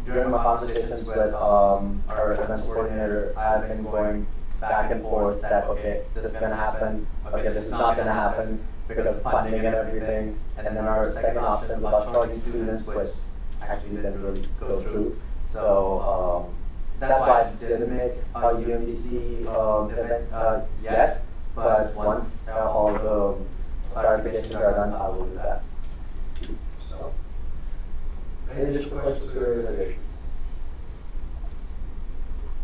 during my conversations with our events coordinator, I've been going back and forth that, okay, this is going to happen, okay, this is not going to happen because of funding and everything. And then our second option about charging students, which actually didn't really go through. So that's why I didn't make a UMBC event yet, but once all the clarifications are done, I will do that. So, any additional questions for the organization?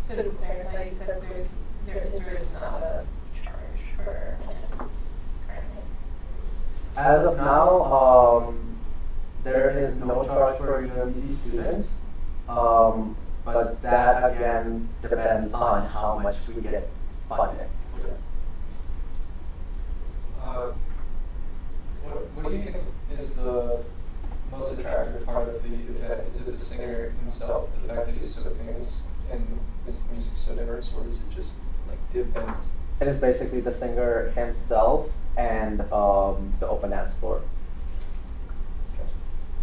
So to clarify, you said there is or is not a charge for attendance currently? As of now, there is no charge for UMBC students, but that again depends on how much we get funded. What do you think is the most attractive part of the event? Is it the singer himself, the fact that he's so famous and his music so diverse, or is it just like the event? It is basically the singer himself and the open dance floor.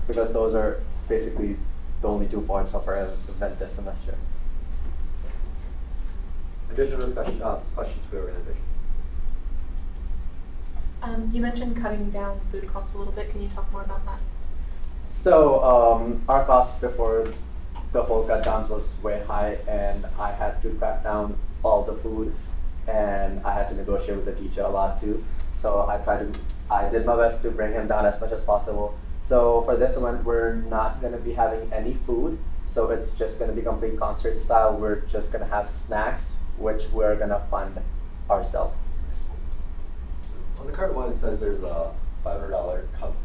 Because those are basically the only 2 points of our event this semester. Additional discussion, questions for the organization? You mentioned cutting down food costs a little bit. Can you talk more about that? So our costs before the whole cut downs was way high, and I had to cut down all the food, and I had to negotiate with the teacher a lot too. So I did my best to bring him down as much as possible. So for this one, we're not going to be having any food. So it's just going to be complete concert style. We're just going to have snacks, which we're going to fund ourselves. On the card one, it says there's a $500 cup.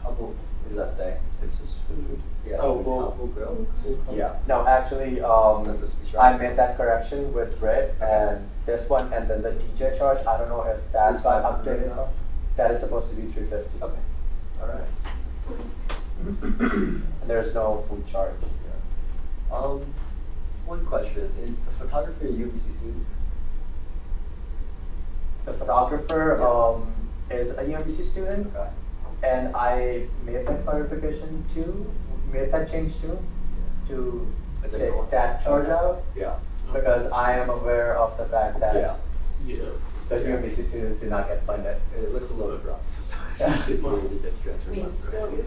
What does that say? It's just food. Yeah. Oh, we'll go. Yeah. No, actually, I made that correction with Brit and this one, and then the DJ charge. I don't know if that's updated. That is supposed to be $350. Okay. All right. There's no food charge. Yeah. One question: is the photographer a UMBC student? The photographer is a UMBC student, Okay. and I made that clarification too, made that change too, to take that charge out, Yeah. because I am aware of the fact that Yeah. the UMBC students do not get funded. It looks a little bit rough sometimes. If you really just transfer I mean, funds so around.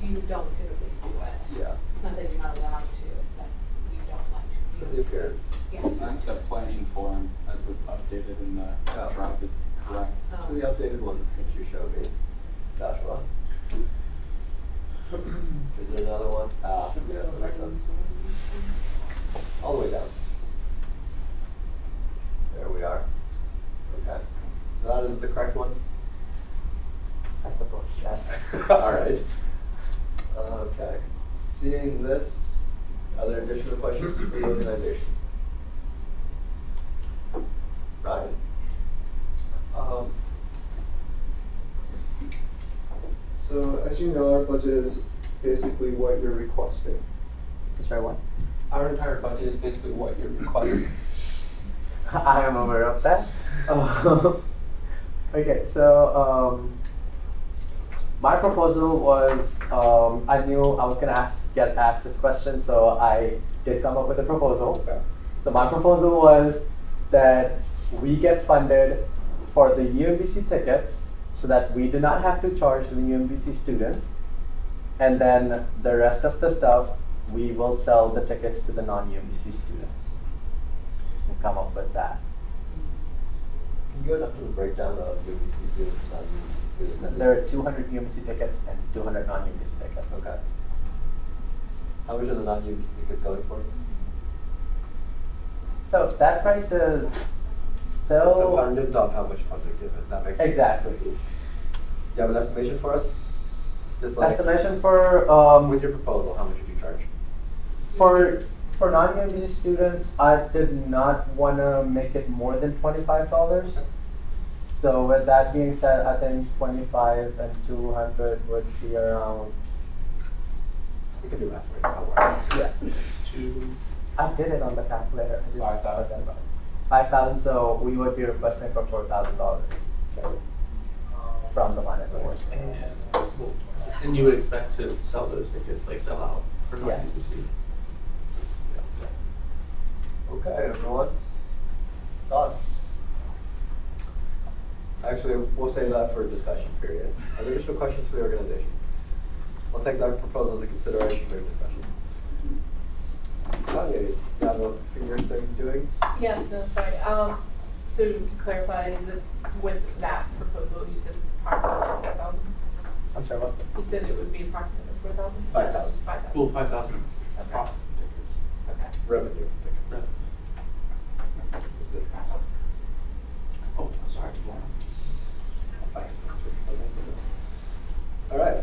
you don't typically do it. Yeah. Not that you're not allowed to, it's that you don't like to For do the it. appearance. Yeah. I think the planning form, as it's updated in the drive, is correct. So the updated one that you showed me, Joshua. Is there another one? Yeah, that makes sense. All the way down. There we are. Okay. So that is the correct one? I suppose, yes. All right. Okay. Seeing this, are there additional questions for the organization? Ryan? So as you know, our budget is basically what you're requesting. Sorry, what? Our entire budget is basically what you're requesting. I am aware of that. Okay, so my proposal was, I knew I was gonna get asked this question, so I did come up with a proposal. Okay. So my proposal was that we get funded for the UMBC tickets so that we do not have to charge the UMBC students, and then the rest of the stuff, we will sell the tickets to the non-UMBC students. We'll come up with that. Can you go down to the breakdown of UMBC students and non-UMBC students? There are 200 UMBC tickets and 200 non-UMBC tickets. Okay. How much are the non-UMBC tickets going for? So that price is still Dependent on how much funds are given. That makes sense. exactly. Do you have an estimation for us? Just like Estimation for with your proposal, how much would you charge? for for non-UMBC students, I did not want to make it more than $25. So with that being said, I think 25 and 200 would be around. We can do that for you. Don't worry. Yeah. I did it on the calculator. 5,000. 5,000. So we would be requesting for $4,000 from the finance award. And you would expect to sell those tickets, like sell out for Yes. non-UMBC? Okay, everyone. Thoughts? Actually, we'll save that for a discussion period. Are there additional questions for the organization? I'll take that proposal into consideration for discussion. Kanye, is that a finger thing doing? Yeah, no, sorry. So to clarify, with that proposal, you said approximately 4,000? I'm sorry, what? You said it would be approximately 4,000? 5,000. 5,000. Well, 5,000 Okay. profit tickets. Okay. Revenue tickets. Revenue. Is it process? Oh, sorry. All right.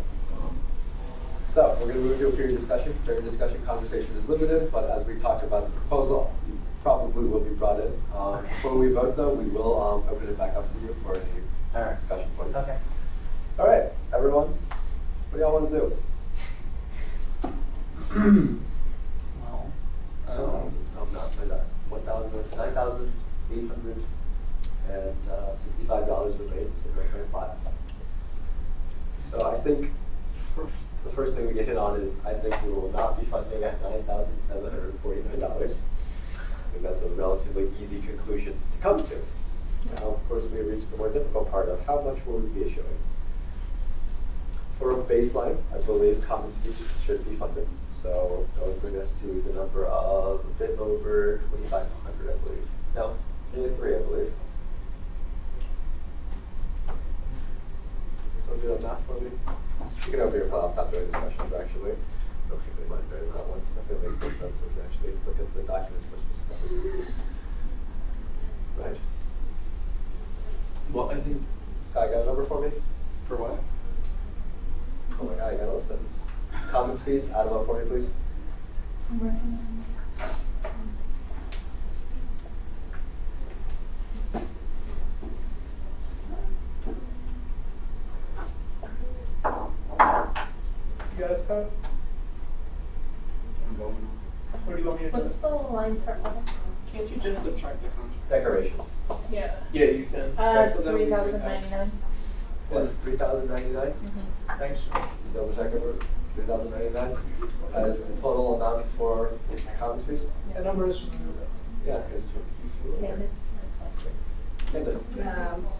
So we're going to move to a period of discussion. During discussion, conversation is limited, but as we talk about the proposal, you probably will be brought in. Before we vote, though, we will open it back up to you for any discussion points. Okay. All right, everyone. What do y'all want to do? Well, I'm not. Where's that? 9,865 remains in return 5. So I think the first thing we get hit on is I think we will not be funding at $9,749. I think that's a relatively easy conclusion to come to. Now, of course, we reach the more difficult part of how much will we be issuing. For a baseline, I believe common speech should be funded. So that would bring us to the number of a bit over 2,500, I believe. No, nearly 3, I believe. Can someone do that math for me? You can open your laptop during discussions, actually. Don't particularly mind during that one. I think it makes more sense if you actually look at the documents more specifically. Right. well, I think Scott, got a number for me? for what? Oh my god, I gotta listen. Common fees, add them up for me, please. You got it, Scott? Or do you want me to do What's it? the line for other? Can't you just subtract the contract? Decorations. Yeah. Yeah, you can. So that would be 3,099. Was it 3,099? Thanks. Double check over 3,099. As the total amount for common fees? That number is. Yeah, it's for Candace. Candace.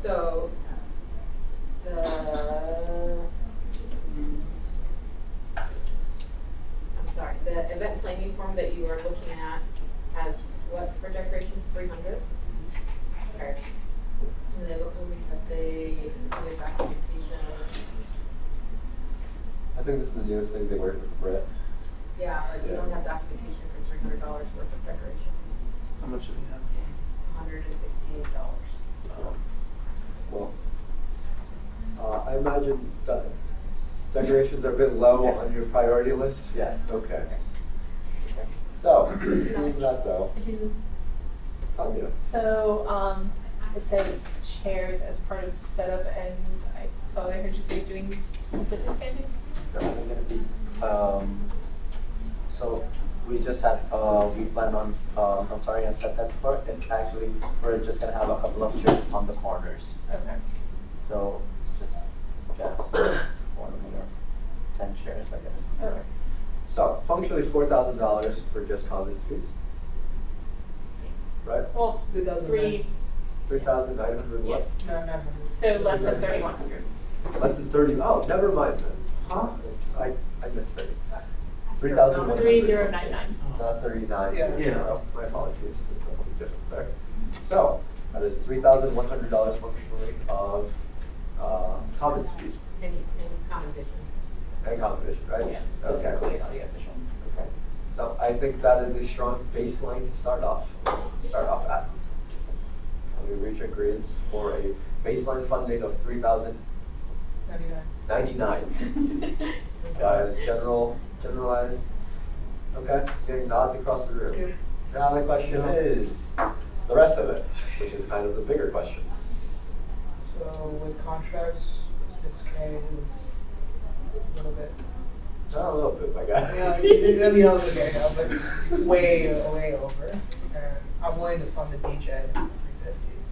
So, I'm sorry, the event planning form that you are looking at has what for decorations, 300? Okay. And then have they submitted documentation? I think this is the newest thing they worked with Brett. Yeah, like you don't have documentation for $300 worth of decorations. How much do we have? $168. Well, I imagine that decorations are a bit low on your priority list? Yes. Okay. So, seeing that though, I do. Tanya. So, it says chairs as part of setup, and I thought I heard you say doing fitness standing? They're only gonna be, so we just had, we plan on, I'm sorry, I said that before, it's actually, we're just gonna have a couple of chairs on the corners. Okay. So, just 1 or 10 chairs, I guess. Okay. So, functionally $4,000 for just commons fees. Right? Well, 3. 3,900 what? Yeah. So less than 3,100. Less than 30. Oh, never mind then. Huh? I misread. 3,100. 3,099. Not 39. Yeah. Yeah. My apologies. There's a big difference there. So that is $3,100 functionally of commons fees And competition. and competition, right? Yeah. That's Okay. including all the official. Okay. So I think that is a strong baseline to start off at. We reach agreements for a baseline funding of $3,099. Generalized Okay, seeing nods across the room. Now the question is the rest of it, which is kind of the bigger question. So with contracts, 6K is a little bit. Not a little bit, my guy. Yeah, I mean, I was okay now, but way over. And I'm willing to fund the DJ 350,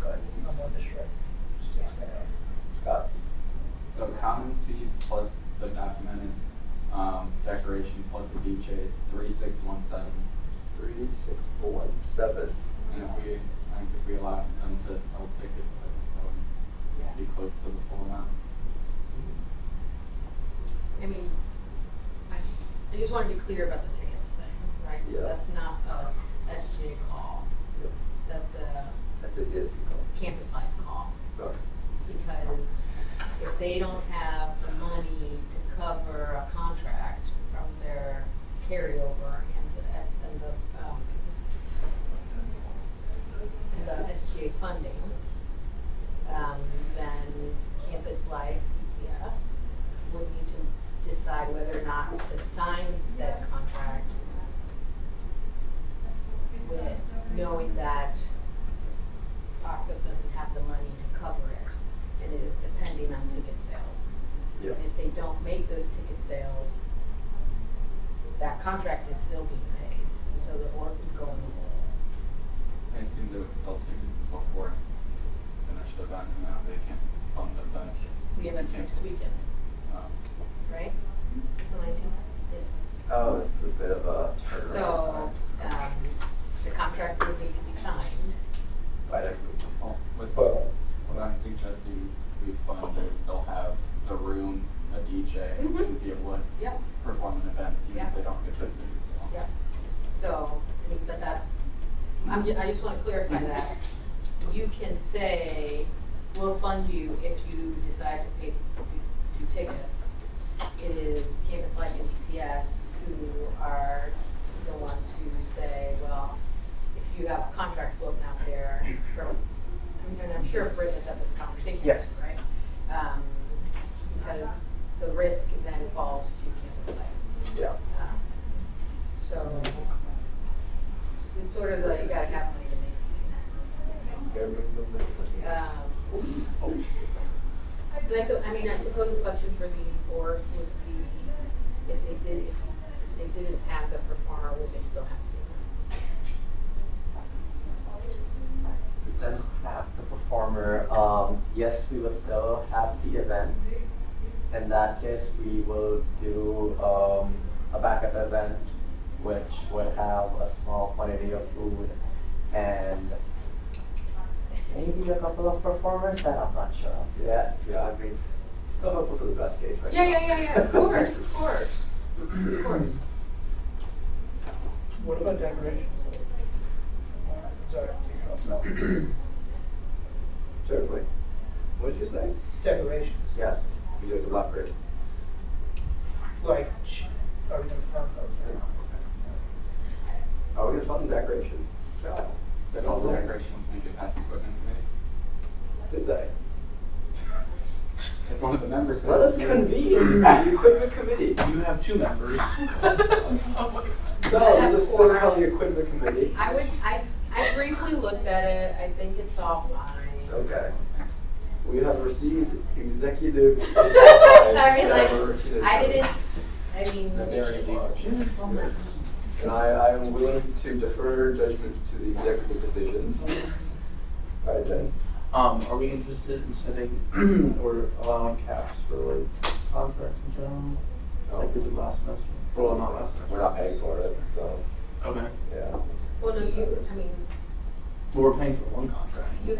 but I'm willing to stretch 6K. Scott. So commons fees plus the documented decorations plus the DJ is 3617. 3617. And if we allow them to sell tickets, I think that would be close to the full amount. I mean, I just want to be clear about the tickets thing, right? So Yeah. that's not a SGA call. Yep. That's a DSC call. Campus Life call. Okay. Because if they don't have the money to cover a contract from their carryover and the SGA funding, then Campus Life, ECS, would need to decide whether or not to sign said contract with knowing that Oxford doesn't have the money to cover it, and it is depending on ticket sales. Yeah. And if they don't make those ticket sales, that contract is still being paid, and so the work would go in the hole. I assume they would sell tickets before finish the event, and now they can't fund the event. We have it next weekend, right? It's the 19th? Yeah. Oh, this is a bit of a turnaround. So, the contract would need to be signed. By next week. Well, with what I'm suggesting, we fund and still have the room, a DJ, and be able to Yep. perform an event, even Yep. if they don't get the ticket sales. Yep. So, I mean, but that's, I just want to clarify that. You can say, we'll fund you if you decide to pay, do tickets. It is Campus Life and ECS who are the ones who say, well, if you have a contract floating out there from, and I'm sure Britt has had this conversation, Yes. right? Because the risk then falls to Campus Life. Yeah. So it's sort of like you gotta have money to make but I suppose the question for the board would be if they didn't have the performer, would they still have to do We then have the performer. Yes, we would still have the event. In that case, we will do a backup event, which would have a small quantity of food and maybe a couple of performers that I'm not sure of. Yeah, I mean, still hopeful for the best case right now. Yeah, of course. Of course. What about decorations? Sorry, Certainly. What did you say? decorations. Yes. Would you like to elaborate? Like, are we gonna fund those? Are we going to fund the decorations? Yeah. Did all the decorations make it past the equipment committee? Did they? As one of the members. Let us convene the equipment committee. You have two members. So, is this still on the equipment committee? I briefly looked at it. I think it's all fine. Okay. We have received executive. And I am willing to defer judgment to the executive decisions. All right, then. Are we interested in setting or allowing caps for like contracts in general? Like we did last semester? Well, not last semester. We're not paying for it, so. Okay. Yeah. Well, no, Well, we're paying for one contract. you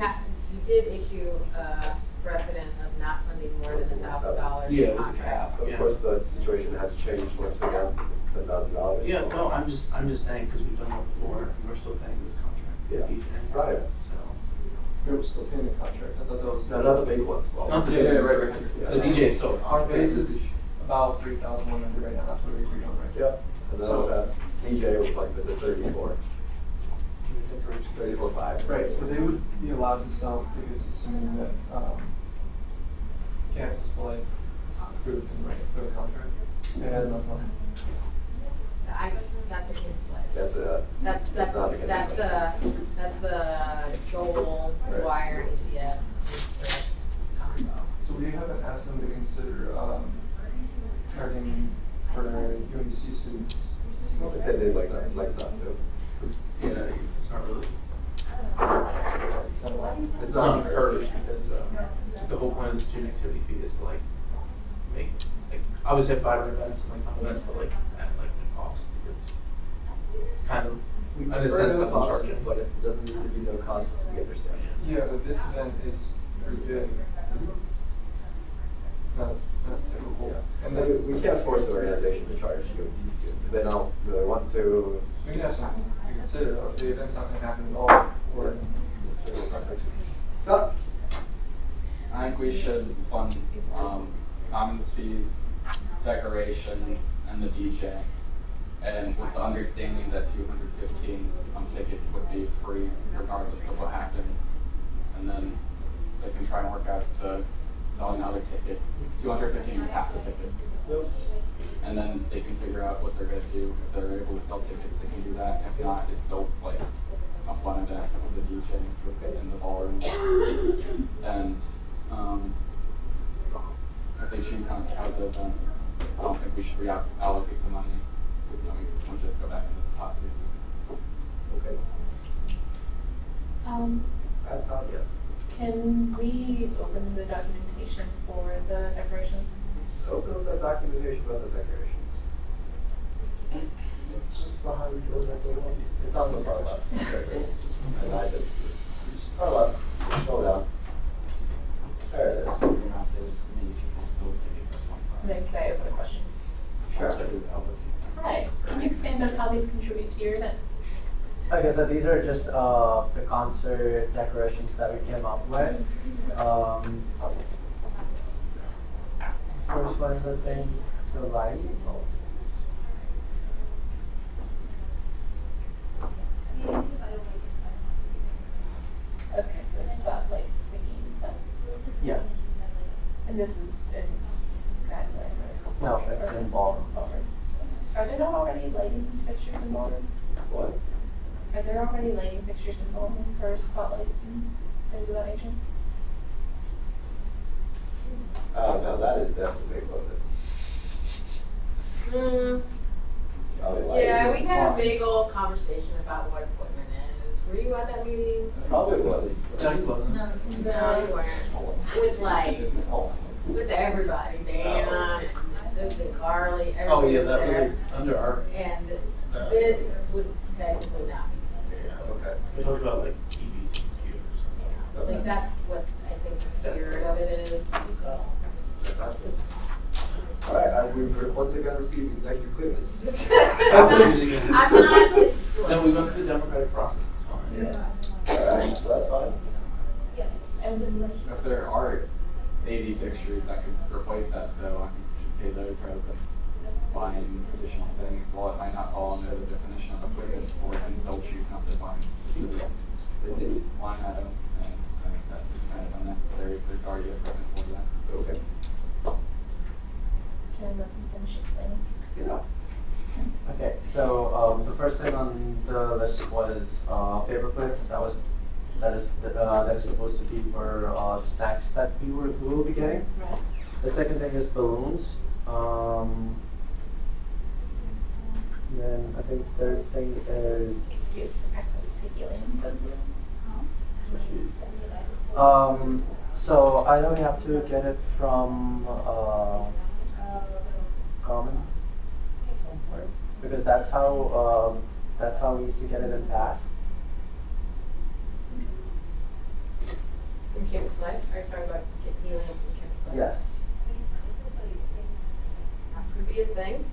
did issue a precedent of not funding more than $1,000 Yeah, in it was a contracts. cap. Of course, the situation has changed once they got $10,000. Yeah, no, I'm just saying because we've done it before and we're still paying this contract. Yeah. Each and Right. So. We were still paying the contract. I thought that was. No, not the big ones. Not the Yeah, big right. Yeah. So DJ is still. Our base is about 3,100 right now. That's what we agreed on, right? Yep. And then DJ was like the 34. 34.5. Right, so they would be allowed to sell tickets assuming that Campus Life is approved and right for the contract. They had enough money. That's a campus light. That's a. That's not a campus light. that's the Joel, Right. Wire, ECS, combo. So we haven't asked them to consider charging for UMBC students. They said they'd like not to. Yeah, it's not really. It's It's not not encouraged because the whole point of the student activity fee is to like make, like, obviously have 5 events and like fun events, but like at like no cost because kind of, We in a prefer sense, no like cost, charging. but if it doesn't need to be no cost, we understand. Yeah, but this event is pretty big. It's not typical. And And then we can't force the organization to charge UMBC students if they don't really want to. we can have something to consider though, if the event's not gonna happen at all, or. Scott? I think we should fund commons fees, decoration, and the DJ. And with the understanding that 215 tickets would be free regardless of what happens. And then they can try and work out the selling other tickets. 215 is half the tickets. And then they can figure out what they're going to do. If they're able to sell tickets, they can do that. If not, it's still like a fun event with the DJ in the ballroom. And if they choose not to have the event, I don't think we should reallocate the money. You know, we would just go back into the top of the system. Okay. Yes. Can we open the documentation for the decorations? Open up that documentation about the decorations. It's behind the door. It's on the far left. And I did. Far left. Scroll down. There it is. Then can I open a question? Sure. Hi, can you expand on how these contribute to your event? Okay, so these are just the concert decorations that we came up with. First one, the thing, the light. Okay, so spotlight thingy and stuff. Yeah. And this is in Skyline, right? No, it's in ballroom. Are there not already lighting fixtures in ballroom? What? Are there already lighting fixtures in ballroom for spotlights and things of that nature? No, that is definitely closer. Yeah, we had a big old conversation about what equipment is. Were you at that meeting? Probably was. No, he wasn't. No, you weren't. With like, with everybody, Dan, and Carly, everybody Oh yeah, was that there. really under our. And this would technically not be considered. Okay. We talked about like TVs and computers. Like that's what I think the spirit of it is. So. All right, we've once again received executive clearance. I'm not. No, we went through the democratic process. It's fine. All right, so that's fine. If there are AV fixtures that could replace that, though, I think we should pay those rather than buying additional things. While it might not fall under the definition of equipment, or we can still choose not to design specific line items, and I think that is kind of unnecessary if there's already equipment for that. Okay. Can I let them finish explaining? Yeah. Okay, so the first thing on the list was paperclips. That is supposed to be for the snacks that we will be getting. Right. The second thing is balloons. Then I think the third thing is Give access to helium balloons. so I don't have to get it from Commons somewhere because that's how we used to get it in past. From Campus Life? Are you talking about helium from Campus Life? Yes. That could be a thing.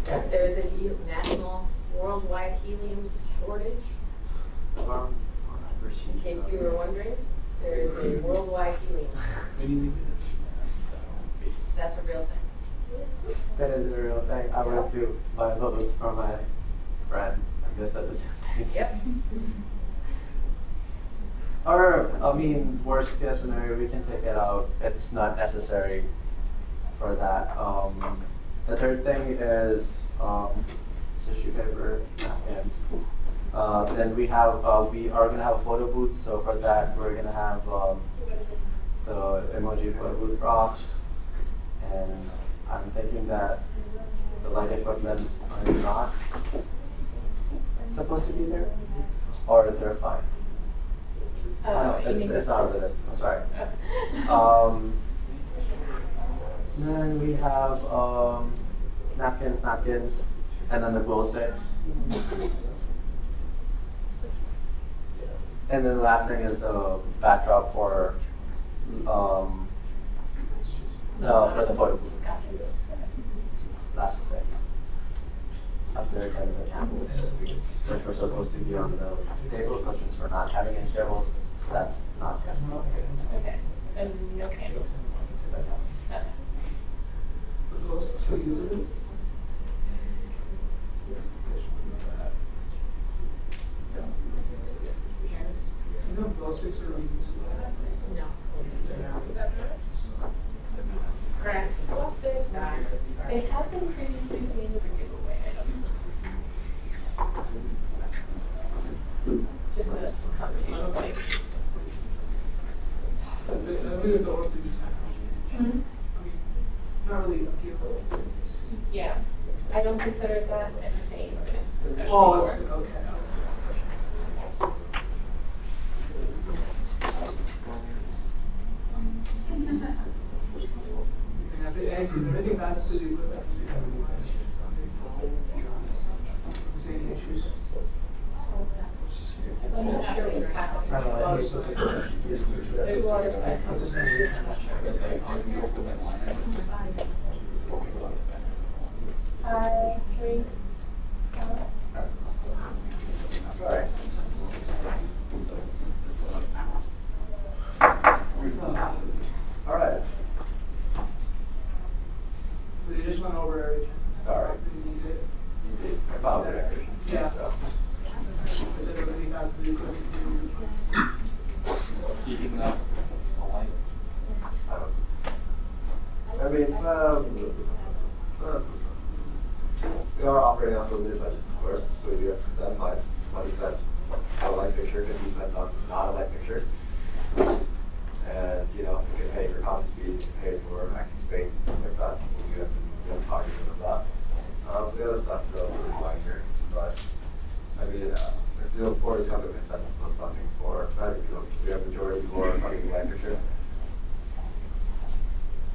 There is a national, worldwide helium shortage. In case you were wondering, there is a worldwide helium. We need to get it. So, That's a real thing. That is a real thing. I went to buy balloons for my friend. I guess that's the same thing. Yep. Or, I mean, worst case scenario, we can take it out. It's not necessary for that. The third thing is tissue paper, napkins. Then we are gonna have a photo booth. So for that, we're gonna have the emoji photo booth props, and I'm thinking that the light equipment are not supposed to be there, or they're fine. No, it's not really. I'm sorry. Then we have napkins, and then the glow sticks. And then the last thing is the backdrop for the photo booth. Last thing. After kind of the tables, which were supposed to be on the tables, but since we're not having any tables, that's not good. Okay, so no candles. Okay. No, glow sticks are reusable. No. Correct. They have been previously seen as a giveaway item. Just a conversational point. I think it's all to not really appeal. Yeah, I don't consider that. I'm just saying. Oh, that's good. Okay. Anything passes to the equipment? Is there any issues? I'm not sure what's happening. There's a lot of stuff. Three. Alright. Alright. So you just went over everything. Sorry. You need it. I found it. Yeah. So. Is it everything passes to the equipment? Keeping that alight. I mean, we are operating off limited budgets, of course, so we do have to spend money spent on a light fixture can be spent on not a light fixture. And, you know, we can pay for common speed, we can pay for active space and stuff like that. We have to talk to them about that. So the other stuff is really fine here, but I mean, if the board has come to a consensus on funding for, you know, we have majority for funding the light fixture.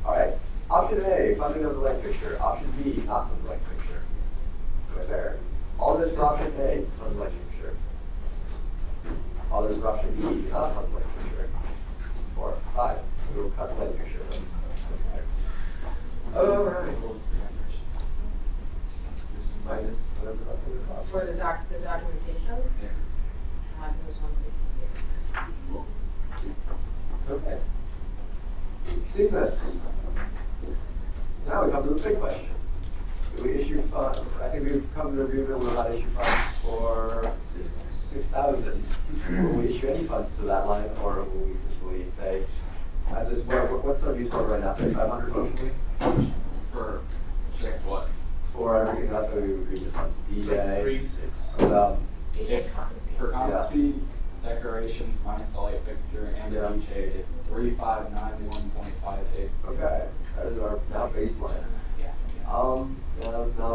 All right. Option A, funding of the light fixture. Option B, not fund the light fixture. Right there. All this for option A, fund the light fixture. All this for option B, not fund the light fixture. 4, 5. We will cut the light fixture. All right. Minus whatever that thing is cost. For the documentation? Yeah. It was 168. Okay. Seeing this, now we come to the big question. Do we issue funds? I think we've come to an agreement we'll not issue funds for 6,000. Will we issue any funds to that line, or will we simply say, at this what's our use for right now? 3,500 motionally? For check what? For everything else that we agreed to fund. DJ. 3, 6. If for common speeds, decorations minus the light fixture and the DJ is 3,591.58. Okay, that is our now baseline. Now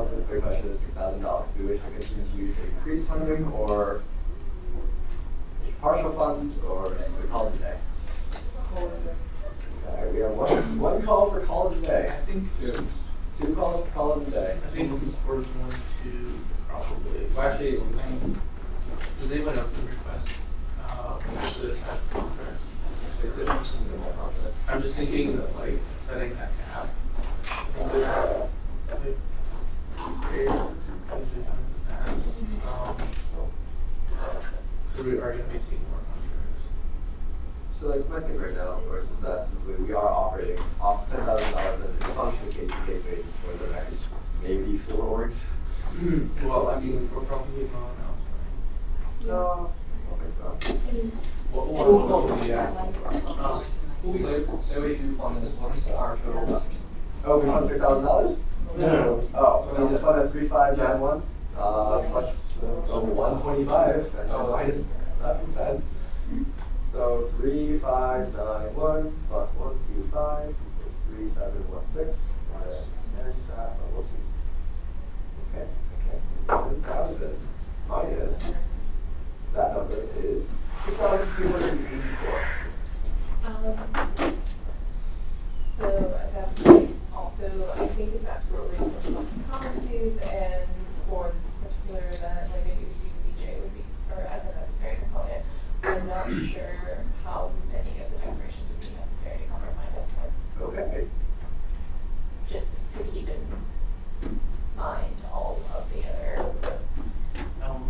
the big question is $6,000. Do we wish to continue to increase funding, or partial funds, or we call it a day? Okay, we have one call for call it a day. I think Two calls for call it a day. I think we're going to probably. Well, actually, does anyone have to request after this type of contract? I'm just thinking of like setting that cap. So we are going to be seeing more contracts. So like my thing right now, of course, is that since we are operating off $10,000 as a function case-to-case basis for the next maybe 4 orgs. Well, I mean, we're probably not else, right? No, I don't think so. Well, yeah. Say we do fund this plus Oh, we fund $6,000? No. Oh, we just funded 3591, plus 125, and minus that from 10. So 3591 plus 125 is 3716. And whoopsies. Okay, 1,000 minus that number is 6,284. So at that point, also, I think it's absolutely essential for common fees, and for this particular event, like a new DJ would be, or as a necessary component. I'm not sure how many of the decorations would be necessary to cover finance for. Okay. Just to keep in mind all of the other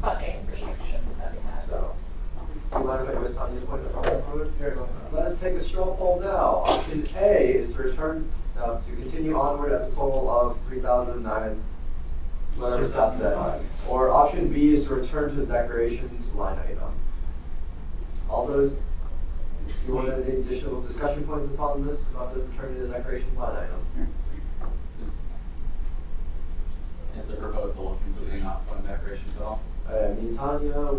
funding restrictions that we have. So, do you mind if I just use point of order? Let us take a straw poll now. Option A is to return, to continue onward at the total of 3,009, whatever Scott said. Or option B is to return to the decorations line item. All those, do you want any additional discussion points upon this, about the return to the decorations line item? Is the proposal completely not fund decorations at all? Me and Tanya,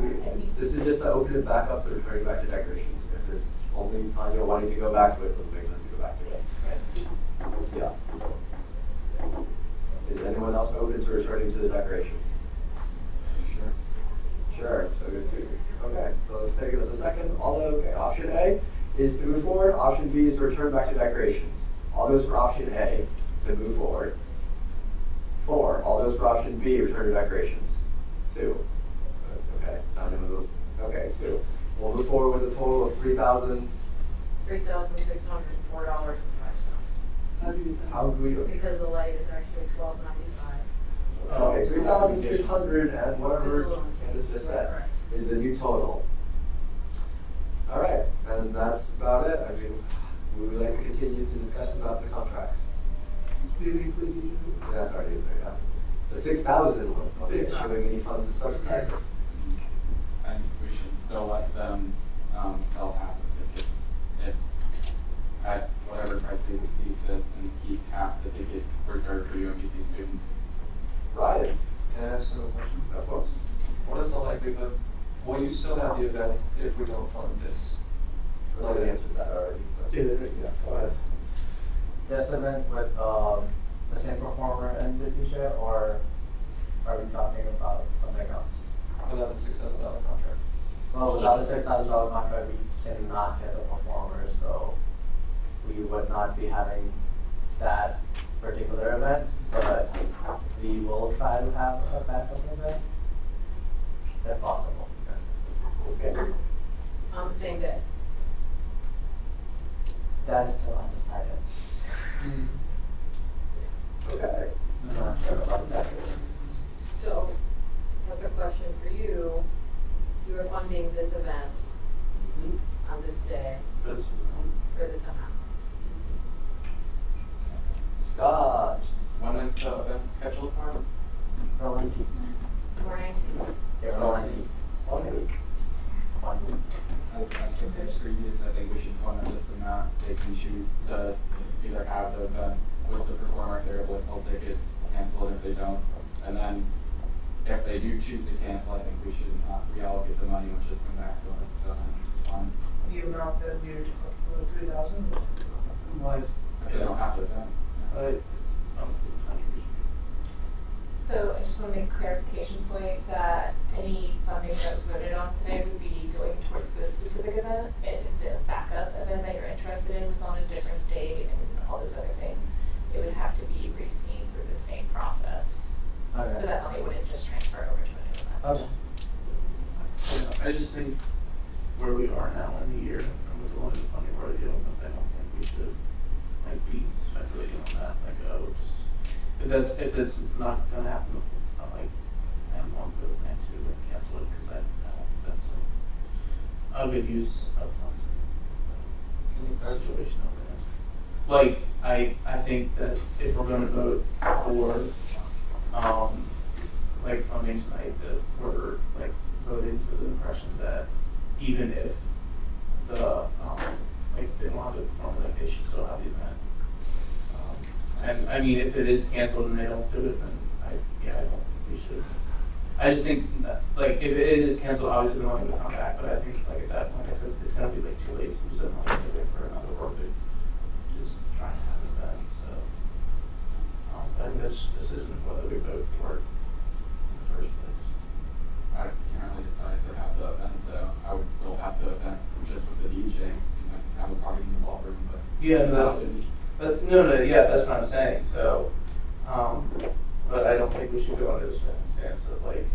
this is just to open it back up to returning back to decorations. If there's only Tanya wanting to go back to it, it doesn't make sense to go back to it. Right? Yeah. Is anyone else open to returning to the decorations? Sure. Sure, so good too. Okay, so let's take it as a second. Although, okay, option A is to move forward. Option B is to return back to decorations. All those for option A to move forward. 4. All those for option B, return to decorations. 2. Okay, not even those. Okay, 2. We'll move forward with a total of $3,604.05. How do we do it? Because the light is actually $12.95. Okay, 3,600 and whatever Candace just said is the new total. All right, and that's about it. I mean, we would like to continue to discuss about the contracts. That's already in there, yeah. The 6,000 one is issuing any funds to subsidize it. And we should still let them sell half of the tickets if at whatever price they see fit, and keep half the tickets reserved for UMBC students. Ryan? Can I ask you a question? Of course. What is the likelihood, will you still have the event if we don't fund this? I already answered that already. Yeah, go ahead. This event with the same performer and the DJ, or are we talking about something else? Without a $6,000 contract. Well, without a $6,000 contract, we cannot get the performers, so we would not be having that particular event, but we will try to have a backup event, if possible. Okay. On the same day. That is still undecided. Okay. I'm not sure about that. So, that's a question for you. You are funding this event on this day for this amount. Scott. When is the event scheduled for? April 19th. Morning. April 19th. 1 week. 1 week. I think as previous, I think we should fund this amount. They can choose to either have the event with the performer if they're able to sell tickets, cancel it if they don't. And then if they do choose to cancel, I think we should reallocate the money, which just come back to us. So fund. The amount that we are for 3,000? If they don't have to attend. So I just want to make a clarification point that any funding that was voted on today would be going towards this specific event. If the backup event that you're interested in was on a different date and all those other things, it would have to be re-seen through the same process. Okay. So that money wouldn't just transfer over to a new event. Okay. I just think where we are now in the year, and with the limited funding we're already dealing with, I don't think we should be speculating on that. If it's not gonna happen, I'm on the plan to cancel it, because I don't think that's a good use of funds. Situation over there. I think that if we're gonna vote for funding tonight, that we're voting for the impression that even if they don't have to perform, they should still have the event. And I mean, if it is canceled and they don't do it, then I don't think we should. I just think that, like, if it is canceled, obviously we don't want them to come back, but I think like at that point, it's gonna be like too late to use that money to wait for another work that just trying to have an event, so. I think that's just decision of whether we vote for it in the first place. I can't really decide to have the event though. I would still have the event just with the DJ, and like have a party in the ballroom, but. Yeah, no, yeah, that's what I'm saying, so, but I don't think we should go into this circumstance of like,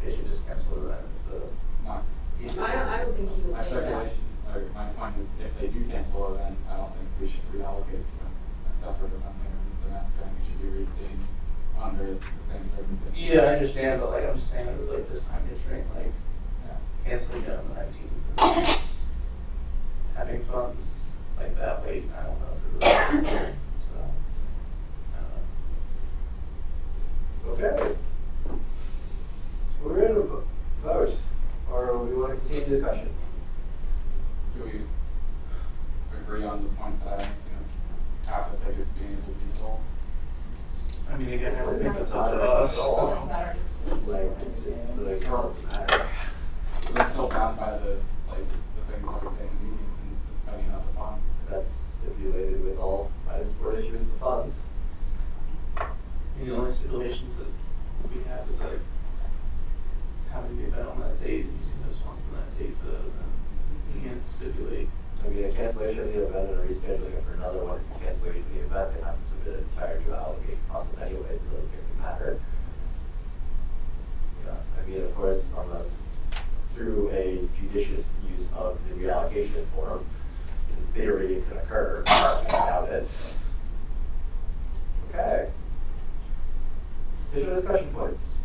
they should just cancel the event. Not. I don't think he was My saying that. speculation, or my point is, if they do cancel an event, I don't think we should reallocate to a separate event there in Semester, and we should be restating under the same circumstances. Yeah, I understand, but like, I'm just saying that like this time constraint, like, canceling it on the 19th, having funds like that late, I don't know if it really, so, I don't know. Okay. We're ready to vote, or we want to continue discussion? Do we agree on the points that, half the tickets being able to be sold? I mean, again, I think that's up to us. Like, the account doesn't matter. But they're still bound by the things that we say in the meetings and spending out the funds. That's stipulated with all items for issuance of funds. And the only stipulations that we have is like having the event on that date and using those funds on that date, then you can't stipulate. I mean, a cancellation of the event and a rescheduling it for another one is a cancellation of the event. They have to submit an entire new allocation process anyways, it really doesn't matter. Yeah, I mean, of course, unless through a judicious use of the reallocation form, in theory it can occur, but I doubt it. Okay. Additional discussion points.